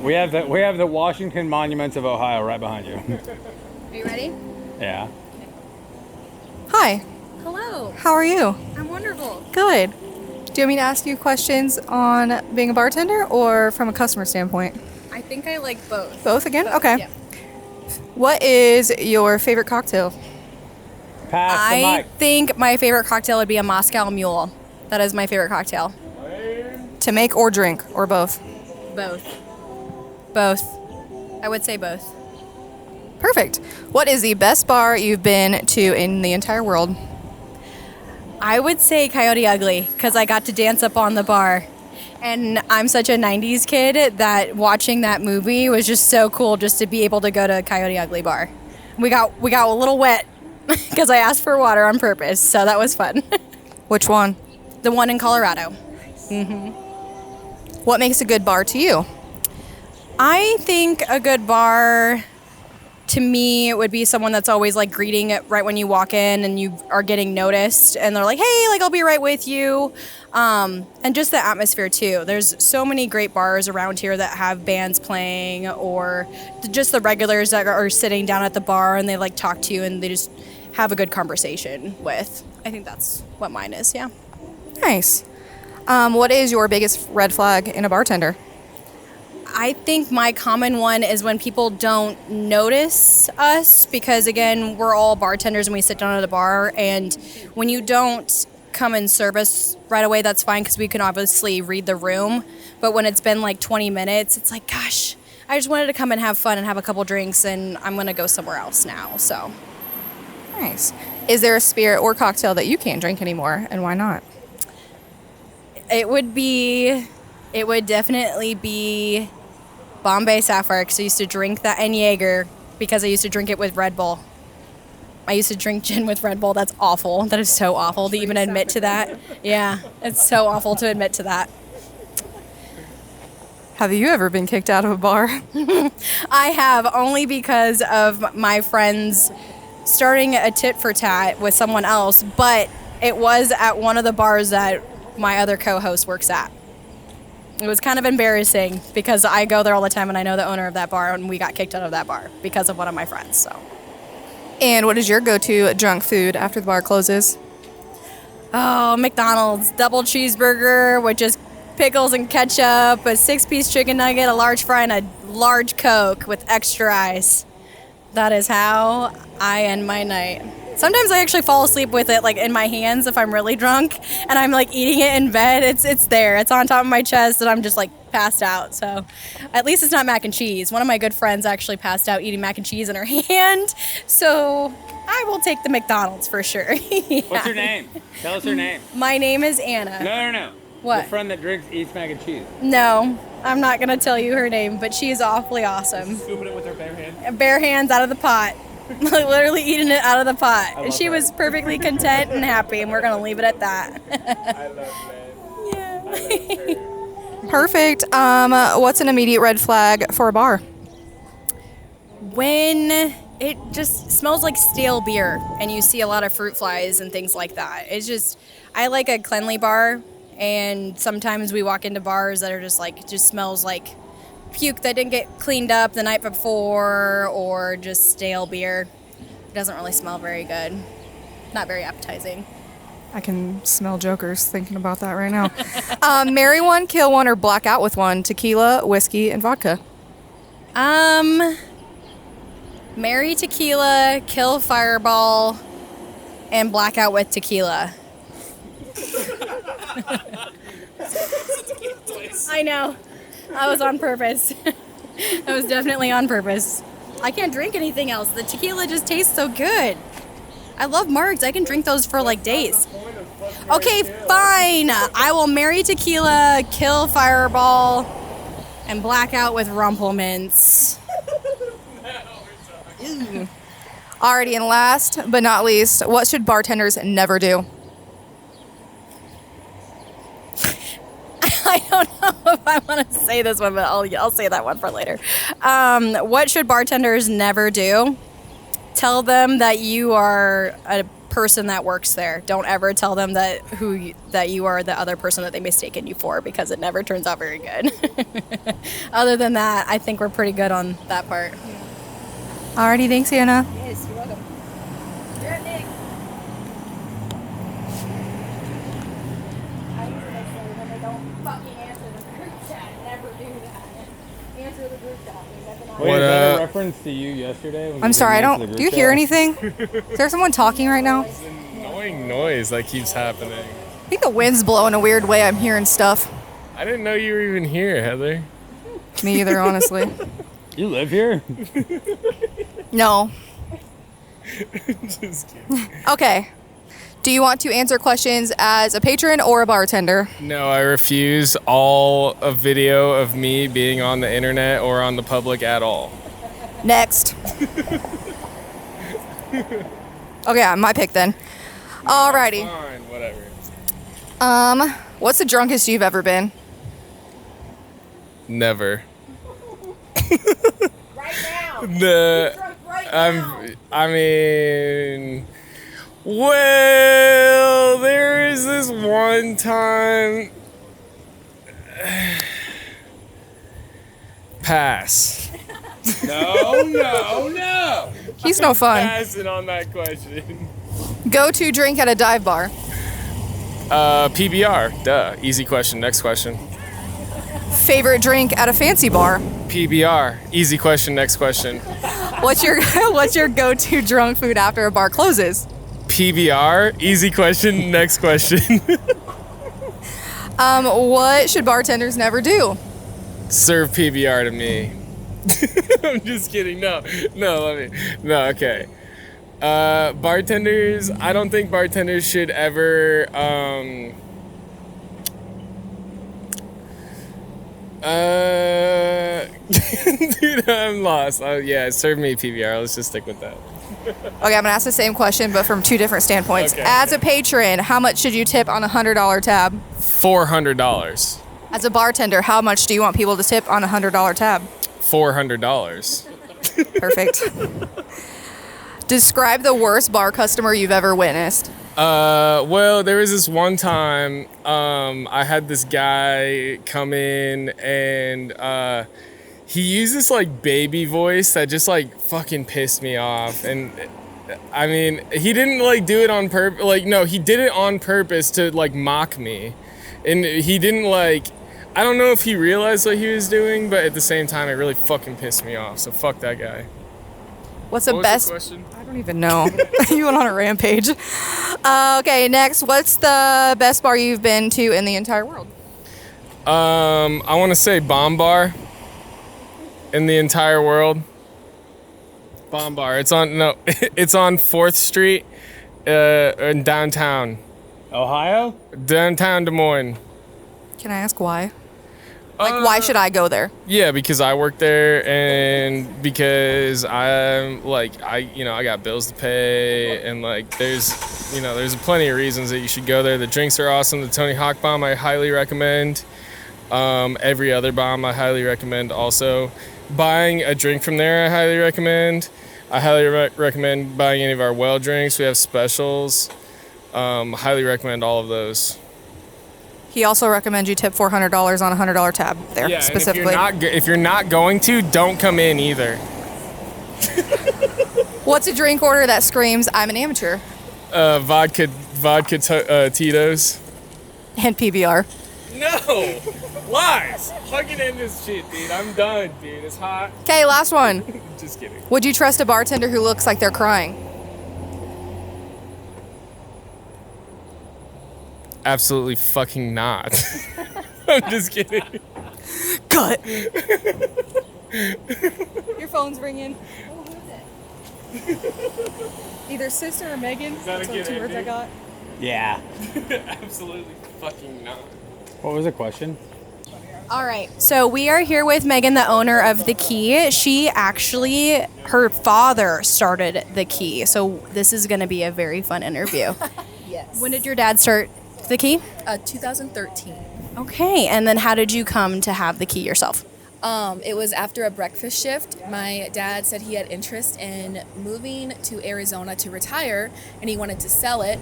B: We have the Washington Monuments of Ohio right behind you.
C: Are you ready?
B: Yeah.
N: Hi.
C: Hello.
N: How are you?
C: I'm wonderful.
N: Good. Do you want me to ask you questions on being a bartender or from a customer standpoint?
C: I think I like both.
N: Both again? Okay.
C: Yeah.
N: What is your favorite cocktail?
B: Pass the
C: I
B: mic.
C: think my favorite cocktail would be a Moscow Mule. That is my favorite cocktail.
N: To make or drink, or both?
C: Both. Both. I would say both.
N: Perfect. What is the best bar you've been to in the entire world?
C: I would say Coyote Ugly because I got to dance up on the bar. And I'm such a 90s kid that watching that movie was just so cool just to be able to go to Coyote Ugly bar. We got a little wet because I asked for water on purpose, so that was fun.
N: Which one?
C: The one in Colorado.
N: What makes a good bar to you?
C: I think a good bar to me would be someone that's always like greeting it right when you walk in and you are getting noticed and they're like, hey, like I'll be right with you. And just the atmosphere too. There's so many great bars around here that have bands playing or just the regulars that are sitting down at the bar and they like talk to you and they just have a good conversation with. I think that's what mine is, yeah.
N: Nice. What is your biggest red flag in a bartender?
C: I think my common one is when people don't notice us because, again, we're all bartenders and we sit down at a bar. And when you don't come and serve us right away, that's fine because we can obviously read the room. But when it's been like 20 minutes, it's like, gosh, I just wanted to come and have fun and have a couple drinks and I'm going to go somewhere else now. So
N: Nice. Is there a spirit or cocktail that you can't drink anymore and why not?
C: it would definitely be Bombay Sapphire because I used to drink that and Jaeger because I used to drink it with Red Bull. I used to drink gin with Red Bull. That's awful. That is so awful to even admit to that. Yeah, it's so awful to admit to that.
N: Have you ever been kicked out of a bar?
C: I have, only because of my friends starting a tit for tat with someone else, but it was at one of the bars that my other co-host works at. It was kind of embarrassing because I go there all the time and I know the owner of that bar and we got kicked out of that bar because of one of my friends. So.
N: And what is your go-to drunk food after the bar closes?
C: Oh, McDonald's double cheeseburger with just pickles and ketchup, a 6-piece chicken nugget, a large fry, and a large Coke with extra ice. That is how I end my night. Sometimes I actually fall asleep with it like in my hands if I'm really drunk and I'm like eating it in bed. It's there. It's on top of my chest and I'm just like passed out. So at least it's not mac and cheese. One of my good friends actually passed out eating mac and cheese in her hand. So I will take the McDonald's for sure. Yeah.
B: What's her name? Tell us her name.
C: My name is Anna.
B: No.
C: What?
B: The friend that eats mac and cheese.
C: No, I'm not going to tell you her name, but she's awfully awesome.
B: Scooping it with her bare hands.
C: Bare hands out of the pot. Literally eating it out of the pot. And she
B: her.
C: was perfectly content and happy, and we're going to leave it at that.
B: I love that. Yeah.
N: Perfect. What's an immediate red flag for a bar?
C: When it just smells like stale beer and you see a lot of fruit flies and things like that. It's just, I like a cleanly bar, and sometimes we walk into bars that are just like, it just smells like puke that didn't get cleaned up the night before or just stale beer. It doesn't really smell very good. Not very appetizing.
N: I can smell jokers thinking about that right now. Marry one, kill one, or black out with one. Tequila, whiskey, and vodka.
C: Marry tequila, kill Fireball, and black out with tequila. I know. That was on purpose. That was definitely on purpose. I can't drink anything else. The tequila just tastes so good. I love margs. I can drink those for like days. Okay, fine. I will marry tequila, kill Fireball, and black out with Rumplemints.
N: Alrighty, and last but not least, what should bartenders never do?
C: I don't know if I want to say this one, but I'll say that one for later. What should bartenders never do? Tell them that you are a person that works there. Don't ever tell them that you are the other person that they mistaken you for, because it never turns out very good. Other than that, I think we're pretty good on that part.
N: Alrighty, thanks, Anna.
C: Yes, you're welcome. You're at Nick. I usually make sure when they don't fucking answer the group chat. Never do that. Answer the group chat.
B: Wait, is that a reference to you yesterday? when
N: I'm
B: you
N: sorry, I
B: didn't answer
N: don't.
B: the
N: Do you
B: group
N: hear
B: chat?
N: anything? Is there someone talking right now?
A: Annoying noise that keeps happening.
N: I think the wind's blowing a weird way. I'm hearing stuff.
A: I didn't know you were even here, Heather.
N: Me either, honestly.
B: You live here?
N: No.
A: Just kidding.
N: Okay. Do you want to answer questions as a patron or a bartender?
A: No, I refuse all a video of me being on the internet or on the public at all.
N: Next. Okay, my pick then. Alrighty.
A: Fine, whatever.
N: What's the drunkest you've ever been?
A: Never.
C: Right now.
A: I mean, well, there is this one time. Pass. No.
N: He's no fun.
A: Passing on that question.
N: Go-to drink at a dive bar.
A: PBR. Duh. Easy question. Next question.
N: Favorite drink at a fancy bar.
A: PBR. Easy question. Next question.
N: What's your go-to drunk food after a bar closes?
A: PBR. Easy question. Next question.
N: What should bartenders never do?
A: Serve PBR to me. I'm just kidding. No, okay. Bartenders, I don't think bartenders should ever, dude, I'm lost. Oh, yeah, serve me PBR. Let's just stick with that.
N: Okay, I'm gonna ask the same question, but from two different standpoints.
A: Okay.
N: As a patron, how much should you tip on a $100 tab?
A: $400.
N: As a bartender, how much do you want people to tip on a $100 tab?
A: $400.
N: Perfect. Describe the worst bar customer you've ever witnessed.
A: Well, there was this one time, I had this guy come in and, he used this like baby voice that just like fucking pissed me off. And I mean, he didn't like do it on purpose. Like, no, he did it on purpose to like mock me. And he didn't like, I don't know if he realized what he was doing, but at the same time, it really fucking pissed me off. So fuck that guy.
N: What's the
A: What was
N: best?
A: the question?
N: I don't even know. You went on a rampage. Okay, next. What's the best bar you've been to in the entire world?
A: I want to say Bomb Bar in the entire world. Bomb Bar. It's on 4th Street in downtown.
B: Ohio?
A: Downtown Des Moines.
N: Can I ask why? Like, why should I go there?
A: Yeah, because I work there and because I'm like, I got bills to pay and like there's plenty of reasons that you should go there. The drinks are awesome. The Tony Hawk Bomb I highly recommend. Every other bomb I highly recommend also. Buying a drink from there I highly recommend. I highly recommend buying any of our well drinks. We have specials. Highly recommend all of those.
N: He also recommends you tip $400 on a $100 tab there,
A: Yeah,
N: specifically.
A: and if you're not going to, don't come in either.
N: What's a drink order that screams, I'm an amateur?
A: Vodka Tito's.
N: And PBR.
A: No! Lies! Fucking end this shit, dude. I'm done, dude. It's hot.
N: Okay, last one.
A: Just kidding.
N: Would you trust a bartender who looks like they're crying?
A: Absolutely fucking not. I'm just kidding.
C: Cut. Your phone's ringing.
N: Either sister or Megan.
B: that a
N: That's the
B: good
N: two words I
B: ending?
N: got.
J: Yeah.
B: Absolutely fucking not.
J: What was the question?
C: All right, so we are here with Megan, the owner of The Key. Her father started The Key, so this is going to be a very fun interview.
O: Yes.
C: When did your dad start The Key?
O: 2013.
C: Okay, and then how did you come to have The Key yourself?
O: It was after a breakfast shift. My dad said he had interest in moving to Arizona to retire, and he wanted to sell it.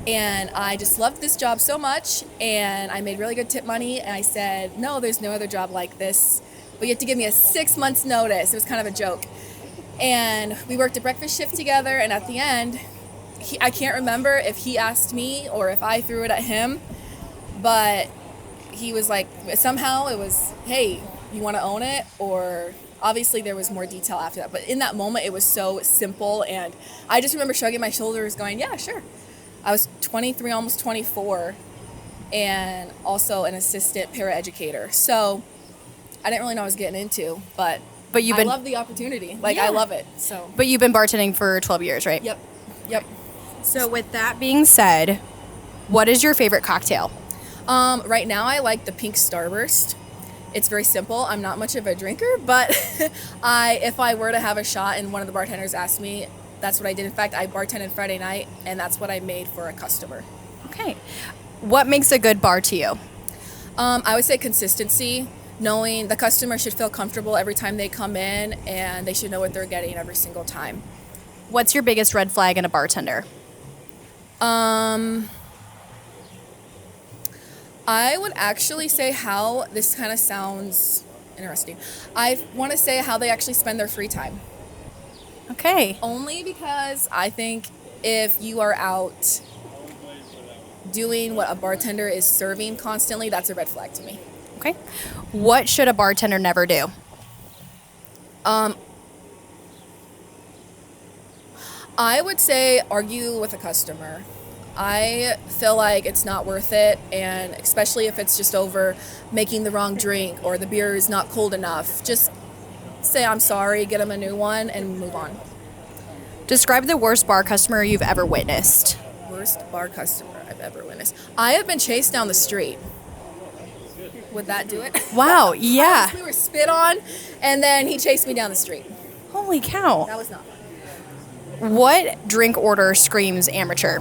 O: And I just loved this job so much, and I made really good tip money. And I said, no, there's no other job like this, but you have to give me a 6 months notice. It was kind of a joke. And we worked a breakfast shift together, and at the end, I can't remember if he asked me or if I threw it at him, but he was like, somehow it was, hey, you want to own it? Or obviously there was more detail after that, but in that moment it was so simple, and I just remember shrugging my shoulders going, yeah, sure. I was 23, almost 24, and also an assistant paraeducator. So I didn't really know what I was getting into, but I love the opportunity. Like, I love it. So.
C: But you've been bartending for 12 years, right?
O: Yep.
C: So with that being said, what is your favorite cocktail?
O: Right now I like the pink Starburst. It's very simple. I'm not much of a drinker, but if I were to have a shot and one of the bartenders asked me, that's what I did. In fact, I bartended Friday night, and that's what I made for a customer.
C: Okay. What makes a good bar to you?
O: I would say consistency, knowing the customer should feel comfortable every time they come in, and they should know what they're getting every single time.
C: What's your biggest red flag in a bartender?
O: I would actually say how, this kind of sounds interesting, I want to say how they actually spend their free time.
C: Okay.
O: Only because I think if you are out doing what a bartender is serving constantly, that's a red flag to me.
C: Okay. What should a bartender never do?
O: I would say argue with a customer. I feel like it's not worth it, and especially if it's just over making the wrong drink or the beer is not cold enough. Just say I'm sorry, get them a new one, and move on.
C: Describe the worst bar customer you've ever witnessed.
O: Worst bar customer I've ever witnessed. I have been chased down the street. Would that do it?
C: Wow, yeah.
O: We were spit on, and then he chased me down the street.
C: Holy cow.
O: That was not fun.
C: What drink order screams amateur?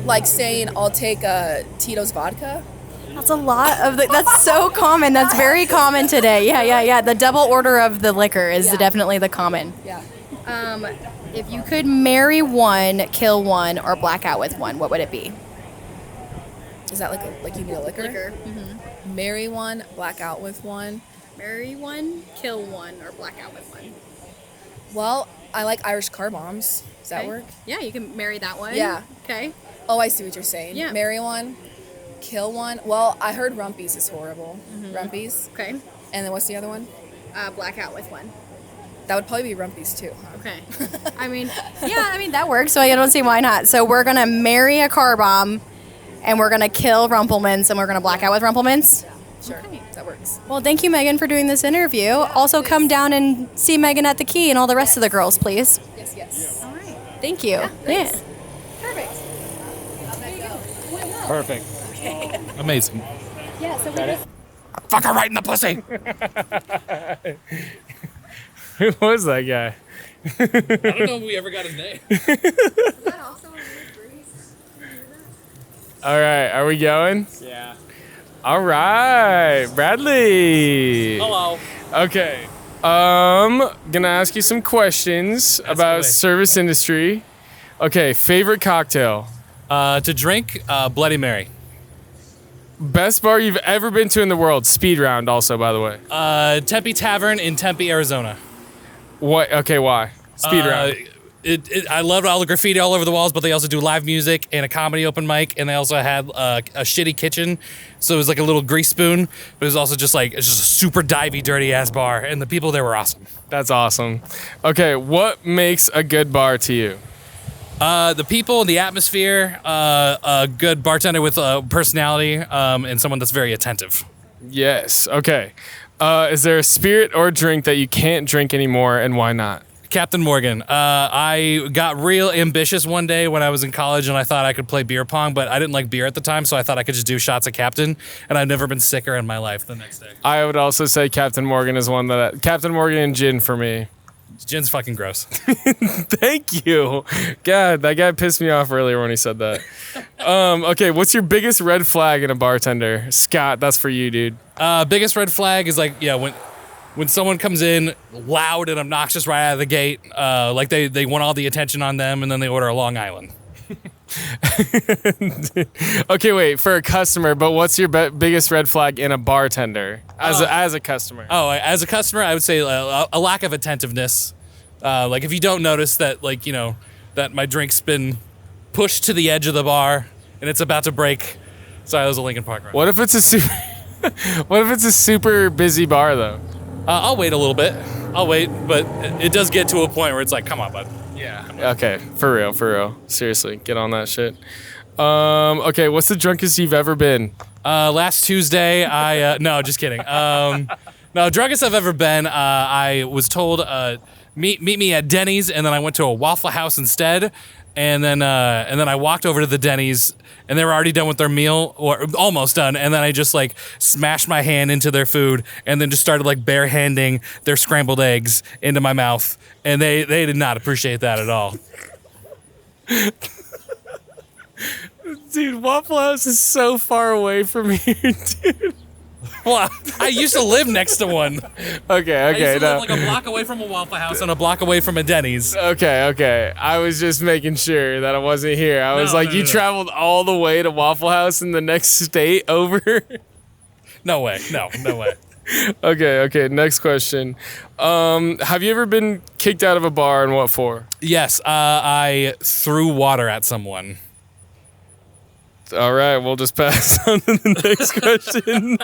O: Like saying I'll take a Tito's vodka.
C: That's a lot of that's so common. That's very common today. Yeah. The double order of the liquor is definitely the common.
O: Yeah.
C: If you could marry one, kill one, or black out with one, what would it be?
O: Is that like you need a liquor?
C: Mm-hmm.
O: Marry one, black out with one.
C: Marry one, kill one, or black out with one.
O: Well, I like Irish car bombs. Does that work?
C: Yeah, you can marry that one.
O: Yeah.
C: Okay.
O: Oh, I see what you're saying.
C: Yeah.
O: Marry one, kill one. Well, I heard Rumpies is horrible.
C: Mm-hmm.
O: Rumpies.
C: Okay.
O: And then what's the other one?
C: Black out with one.
O: That would probably be Rumpies too. Huh?
C: Okay. That works. So I don't see why not. So we're gonna marry a car bomb, and we're gonna kill Rumpelmans, and we're gonna black out with Rumpelmans.
O: Sure. Okay. That works.
C: Well, thank you, Megan, for doing this interview. Also, come down and see Megan at the Key and all the rest of the girls, please.
O: Yes.
C: All right. Thank you. Yeah.
O: Perfect.
J: Perfect.
O: Okay.
J: Amazing.
O: Yeah, so we just...
J: Fuck her right in the pussy.
A: Who was that guy?
B: I don't know if we ever got his name.
A: All right, are we going?
B: Yeah.
A: All right, Bradley.
B: Hello.
A: Okay. Gonna ask you some questions about
P: away.
A: service industry. Okay, favorite cocktail?
P: To drink, Bloody Mary.
A: Best bar you've ever been to in the world? Speed round also, by the way.
P: Tempe Tavern in Tempe, Arizona.
A: What? Okay, why? Speed round.
P: I loved all the graffiti all over the walls, but they also do live music and a comedy open mic, and they also had a shitty kitchen, so it was like a little grease spoon, but it was also just like, it's just a super divey, dirty ass bar, and the people there were awesome.
A: That's awesome. Okay, what makes a good bar to you?
P: The people, the atmosphere, a good bartender with a personality, and someone that's very attentive.
A: Yes. Okay. Is there a spirit or drink that you can't drink anymore, and why not?
P: Captain Morgan. I got real ambitious one day when I was in college, and I thought I could play beer pong, but I didn't like beer at the time, so I thought I could just do shots of Captain, and I've never been sicker in my life the next day.
A: I would also say Captain Morgan is one that Captain Morgan and gin for me.
P: Gin's fucking gross.
A: Thank you. God, that guy pissed me off earlier when he said that. Okay, what's your biggest red flag in a bartender? Scott, that's for you, dude.
P: Biggest red flag is like, when someone comes in loud and obnoxious right out of the gate, like they want all the attention on them, and then they order a Long Island.
A: Okay, wait, for a customer, but what's your biggest red flag in a bartender as a customer?
P: Oh, as a customer, I would say a lack of attentiveness. Like if you don't notice that, like, that my drink's been pushed to the edge of the bar and it's about to break. Sorry, that was a Lincoln Park run.
A: What if it's a super busy bar though?
P: I'll wait a little bit. I'll wait, but it does get to a point where it's like, come on, bud.
A: Yeah. Okay, for real. Seriously, get on that shit. Okay, what's the drunkest you've ever been?
P: Last Tuesday, no, just kidding. No, drunkest I've ever been, I was told, meet me at Denny's, and then I went to a Waffle House instead, and then I walked over to the Denny's, and they were already done with their meal, or almost done, and then I just like smashed my hand into their food, and then just started like barehanding their scrambled eggs into my mouth, and they did not appreciate that at all.
A: Dude, Waffle House is so far away from here, dude.
P: Well, I used to live next to one.
A: Okay.
P: I used to live like a block away from a Waffle House and a block away from a Denny's.
A: Okay. I was just making sure that I wasn't here. I was you traveled all the way to Waffle House in the next state over?
P: No way. No way.
A: Okay. Next question. Have you ever been kicked out of a bar, and what for?
P: Yes, I threw water at someone.
A: All right, we'll just pass on to the next question.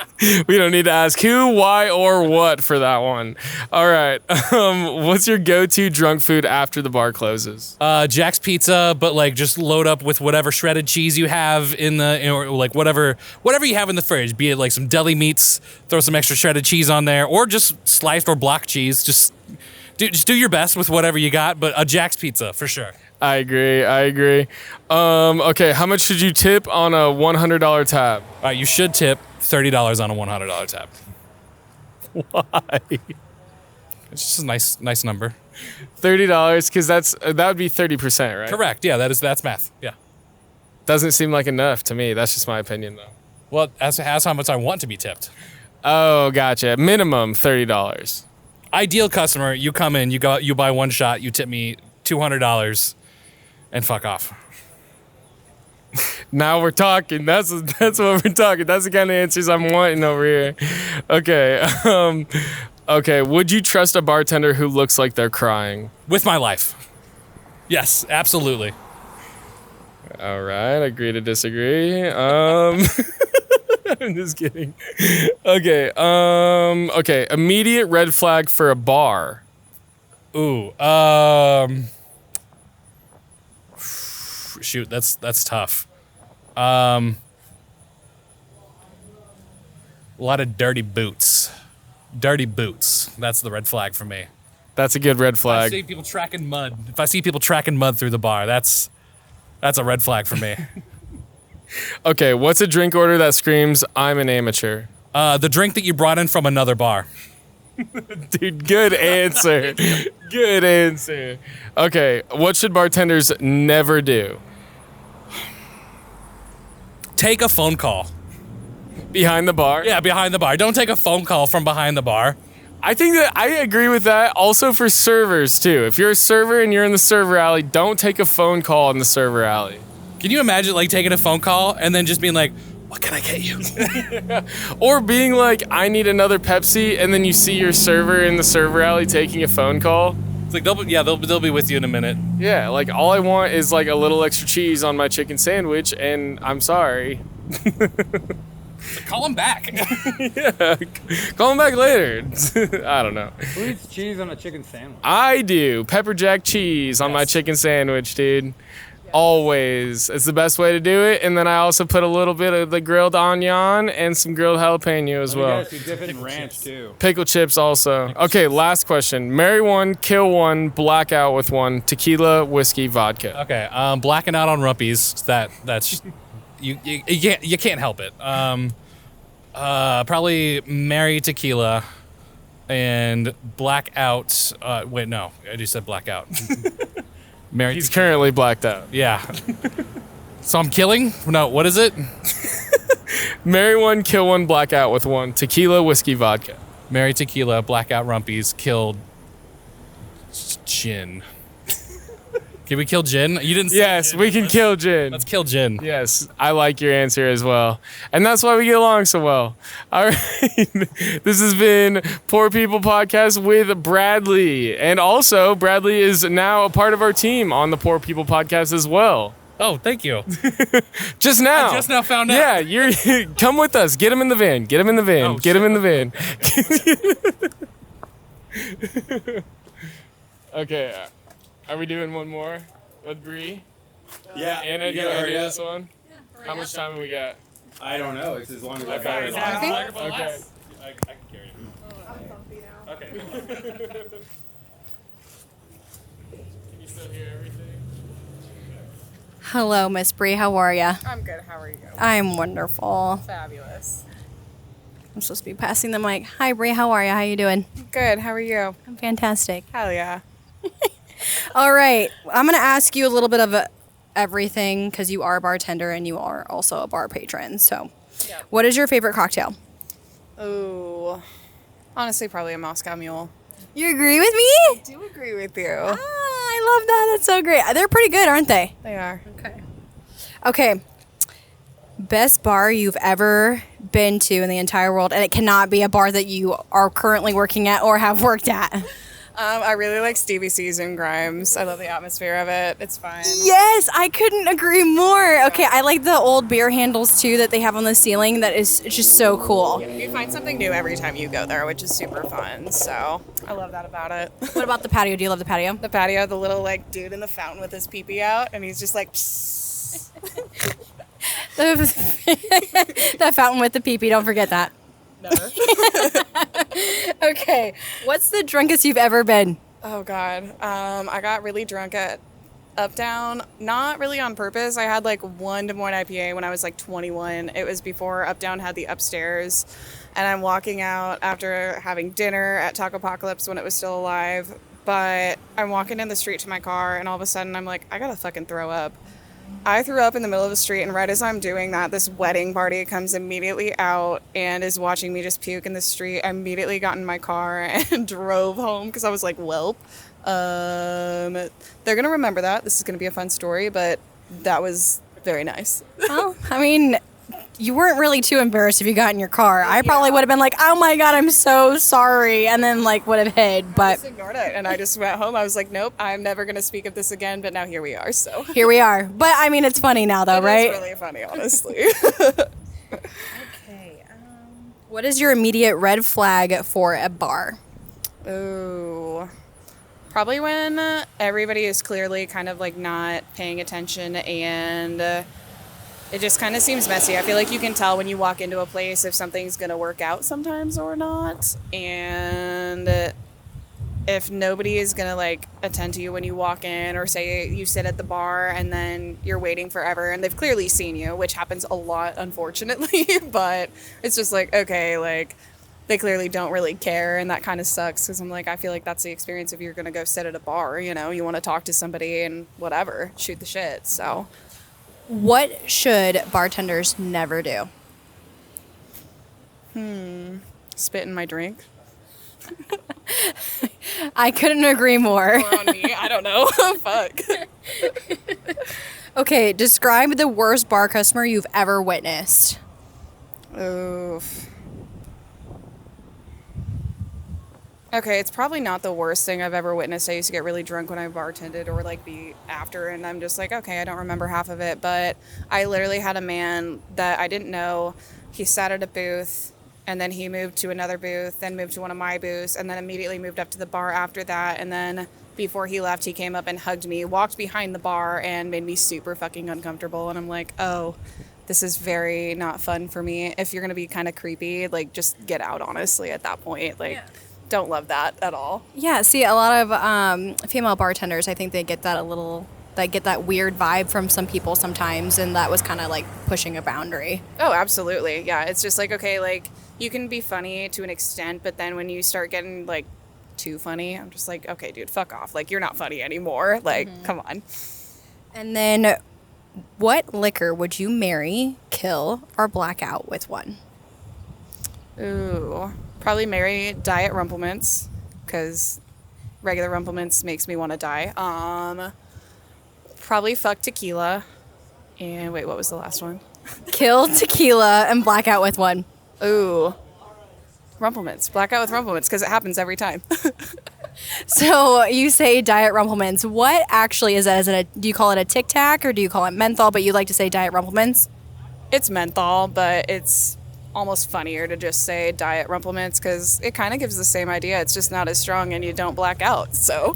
A: We don't need to ask who, why, or what for that one. All right. What's your go-to drunk food after the bar closes?
P: Jack's Pizza, but like just load up with whatever shredded cheese you have or like whatever you have in the fridge. Be it like some deli meats, throw some extra shredded cheese on there, or just sliced or block cheese. Just do your best with whatever you got, but a Jack's Pizza for sure.
A: I agree. Okay, how much should you tip on a $100 tab?
P: You should tip $30 on a $100 tab.
A: Why?
P: It's just a nice number.
A: $30, because that would be 30%, right?
P: Correct. Yeah, that's math. Yeah.
A: Doesn't seem like enough to me. That's just my opinion, though.
P: Well, as how much I want to be tipped.
A: Oh, gotcha. Minimum $30.
P: Ideal customer, you come in, you buy one shot, you tip me $200. And fuck off.
A: Now we're talking. That's what we're talking. That's the kind of answers I'm wanting over here. Okay. Okay. Would you trust a bartender who looks like they're crying?
P: With my life. Yes, absolutely.
A: All right. Agree to disagree. I'm just kidding. Okay. Okay. Immediate red flag for a bar.
P: Ooh. Shoot, that's tough. A lot of dirty boots. Dirty boots. That's the red flag for me.
A: That's a good red flag.
P: If I see people tracking mud through the bar, that's a red flag for me.
A: Okay, what's a drink order that screams, I'm an amateur?
P: The drink that you brought in from another bar.
A: Dude, good answer. Good answer. Okay, what should bartenders never do?
P: Take a phone call.
A: Behind the bar?
P: Yeah, behind the bar. Don't take a phone call from behind the bar.
A: I think that I agree with that. Also for servers, too. If you're a server and you're in the server alley, don't take a phone call in the server alley.
P: Can you imagine, like, taking a phone call and then just being like, what can I get you?
A: Or being like, I need another Pepsi, and then you see your server in the server alley taking a phone call.
P: It's like, they'll be with you in a minute.
A: Yeah, like, all I want is, like, a little extra cheese on my chicken sandwich, and I'm sorry.
P: Call him back.
A: Yeah, call him back later. I don't know.
B: Who eats cheese on a chicken sandwich?
A: I do. Pepper jack cheese on my chicken sandwich, dude. Always. It's the best way to do it. And then I also put a little bit of the grilled onion and some grilled jalapeno as well.
B: You dip it in ranch too.
A: Pickle chips also. Okay, last question. Marry one, kill one, black out with one. Tequila, whiskey, vodka.
P: Okay, blacking out on rumpies. That's you can't help it. Probably marry tequila and black out. Wait, no, I just said black out. Marry.
A: He's currently blacked out.
P: Yeah. So I'm killing? No, what is it?
A: Marry one, kill one, black out with one. Tequila, whiskey, vodka.
P: Marry tequila, black out rumpies, killed gin. Can we kill gin? You didn't say
A: Yes,
P: gin.
A: we can kill gin.
P: Let's kill gin.
A: Yes, I like your answer as well. And that's why we get along so well. All right. This has been Poor People Podcast with Bradley. And also, Bradley is now a part of our team on the Poor People Podcast as well.
P: Oh, thank you.
A: Just now.
P: I just now found out.
A: Yeah, you're come with us. Get him in the van. Get him in the van.
P: Oh,
A: Get him in the van. Okay. Are we doing one more with Bree?
B: Yeah.
A: Anna, do you
B: Yeah,
A: want to do
B: yeah.
A: this one? How much time have we got?
B: I don't know. It's as long as I
A: Okay.
B: got it.
A: Okay.
B: I can carry it. Okay.
A: Can you still hear everything?
C: Hello, Miss Bree. How are ya?
D: I'm good. How are you?
C: I'm wonderful.
D: Fabulous.
C: I'm supposed to be passing the mic. Hi, Bree. How are ya? How you doing?
D: Good. How are you?
C: I'm fantastic.
D: Hell yeah.
C: All right. I'm going to ask you a little bit of everything because you are a bartender and you are also a bar patron. So, what is your favorite cocktail?
D: Oh, honestly, probably a Moscow Mule.
C: You agree with me?
D: I do agree with you.
C: Ah, I love that. That's so great. They're pretty good, aren't they?
D: They are.
C: Okay. Best bar you've ever been to in the entire world, and it cannot be a bar that you are currently working at or have worked at.
D: I really like Stevie C's and Grimes. I love the atmosphere of it. It's fun.
C: Yes, I couldn't agree more. Okay, I like the old beer handles too that they have on the ceiling. That is just so cool.
D: You find something new every time you go there, which is super fun. So I love that about it.
C: What about the patio? Do you love the patio?
D: The patio, the little like dude in the fountain with his pee-pee out, and he's just like.
C: That fountain with the pee-pee, don't forget that.
D: Never.
C: Okay, what's the drunkest you've ever been?
D: Oh God, I got really drunk at Uptown, not really on purpose. I had like one Des Moines IPA when I was like 21. It was before Uptown had the upstairs, and I'm walking out after having dinner at Taco Apocalypse when it was still alive. But I'm walking in the street to my car, and all of a sudden I'm like, I gotta fucking throw up. I threw up in the middle of the street, and right as I'm doing that, this wedding party comes immediately out and is watching me just puke in the street. I immediately got in my car and drove home because I was like, welp. They're going to remember that. This is going to be a fun story, but that was very nice.
C: Well, I mean, you weren't really too embarrassed if you got in your car. I probably would have been like, oh my God, I'm so sorry. And then like would have hid,
D: I
C: but
D: just ignored it, and I just went home. I was like, nope, I'm never going to speak of this again, but now here we are, so.
C: here we are. But I mean, it's funny now though, right?
D: It's really funny, honestly.
C: What is your immediate red flag for a bar?
D: Ooh. Probably when everybody is clearly kind of like not paying attention and it just kind of seems messy. I feel like you can tell when you walk into a place if something's going to work out sometimes or not. And if nobody is going to like attend to you when you walk in, or say you sit at the bar and then you're waiting forever and they've clearly seen you, which happens a lot, unfortunately, but it's just like, okay, like they clearly don't really care, and that kind of sucks because I'm like, I feel like that's the experience if you're going to go sit at a bar, you know, you want to talk to somebody and whatever, shoot the shit, so.
C: What should bartenders never do?
D: Spit in my drink.
C: I couldn't agree more.
D: Or on me, I don't know. Fuck.
C: Okay, describe the worst bar customer you've ever witnessed.
D: Oof. Okay, it's probably not the worst thing I've ever witnessed. I used to get really drunk when I bartended or like be after, and I'm just like, okay, I don't remember half of it, but I literally had a man that I didn't know. He sat at a booth, and then he moved to another booth, then moved to one of my booths, and then immediately moved up to the bar after that, and then before he left, he came up and hugged me, walked behind the bar, and made me super fucking uncomfortable. And I'm like, oh, this is very not fun for me. If you're going to be kind of creepy, like, just get out, honestly, at that point. Like, don't love that at all.
C: Yeah, see, a lot of female bartenders, I think they get that they get that weird vibe from some people sometimes, and that was kind of like pushing a boundary.
D: Oh, absolutely. Yeah, it's just like, okay, like, you can be funny to an extent, but then when you start getting, like, too funny, I'm just like, okay, dude, fuck off. Like, you're not funny anymore. Like, come on.
C: And then what liquor would you marry, kill, or black out with one?
D: Ooh, probably marry Diet Rumplemints, because regular Rumplemints makes me want to die. Probably fuck tequila. And wait, what was the last one?
C: Kill tequila and black out with one.
D: Ooh. Rumplemints. Black out with Rumplemints, because it happens every time.
C: So you say Diet Rumplemints. What actually is that? Do you call it a Tic Tac or do you call it menthol, but you like to say Diet Rumplemints?
D: It's menthol, but it's almost funnier to just say Diet Rumplemints, because it kind of gives the same idea. It's just not as strong and you don't black out, so...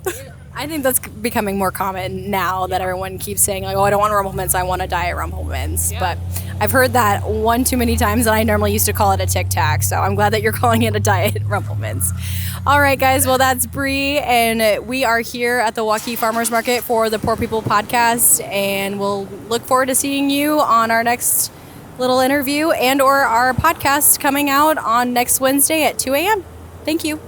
C: I think that's becoming more common now that everyone keeps saying, like, oh, I don't want Rumplemints, I want a Diet Rumplemints. Yeah. But I've heard that one too many times, and I normally used to call it a Tic Tac, so I'm glad that you're calling it a Diet Rumplemints. All right, guys, well, that's Bree, and we are here at the Waukee Farmers Market for the Poor People Podcast, and we'll look forward to seeing you on our next little interview and or our podcast coming out on next Wednesday at 2 a.m. Thank you.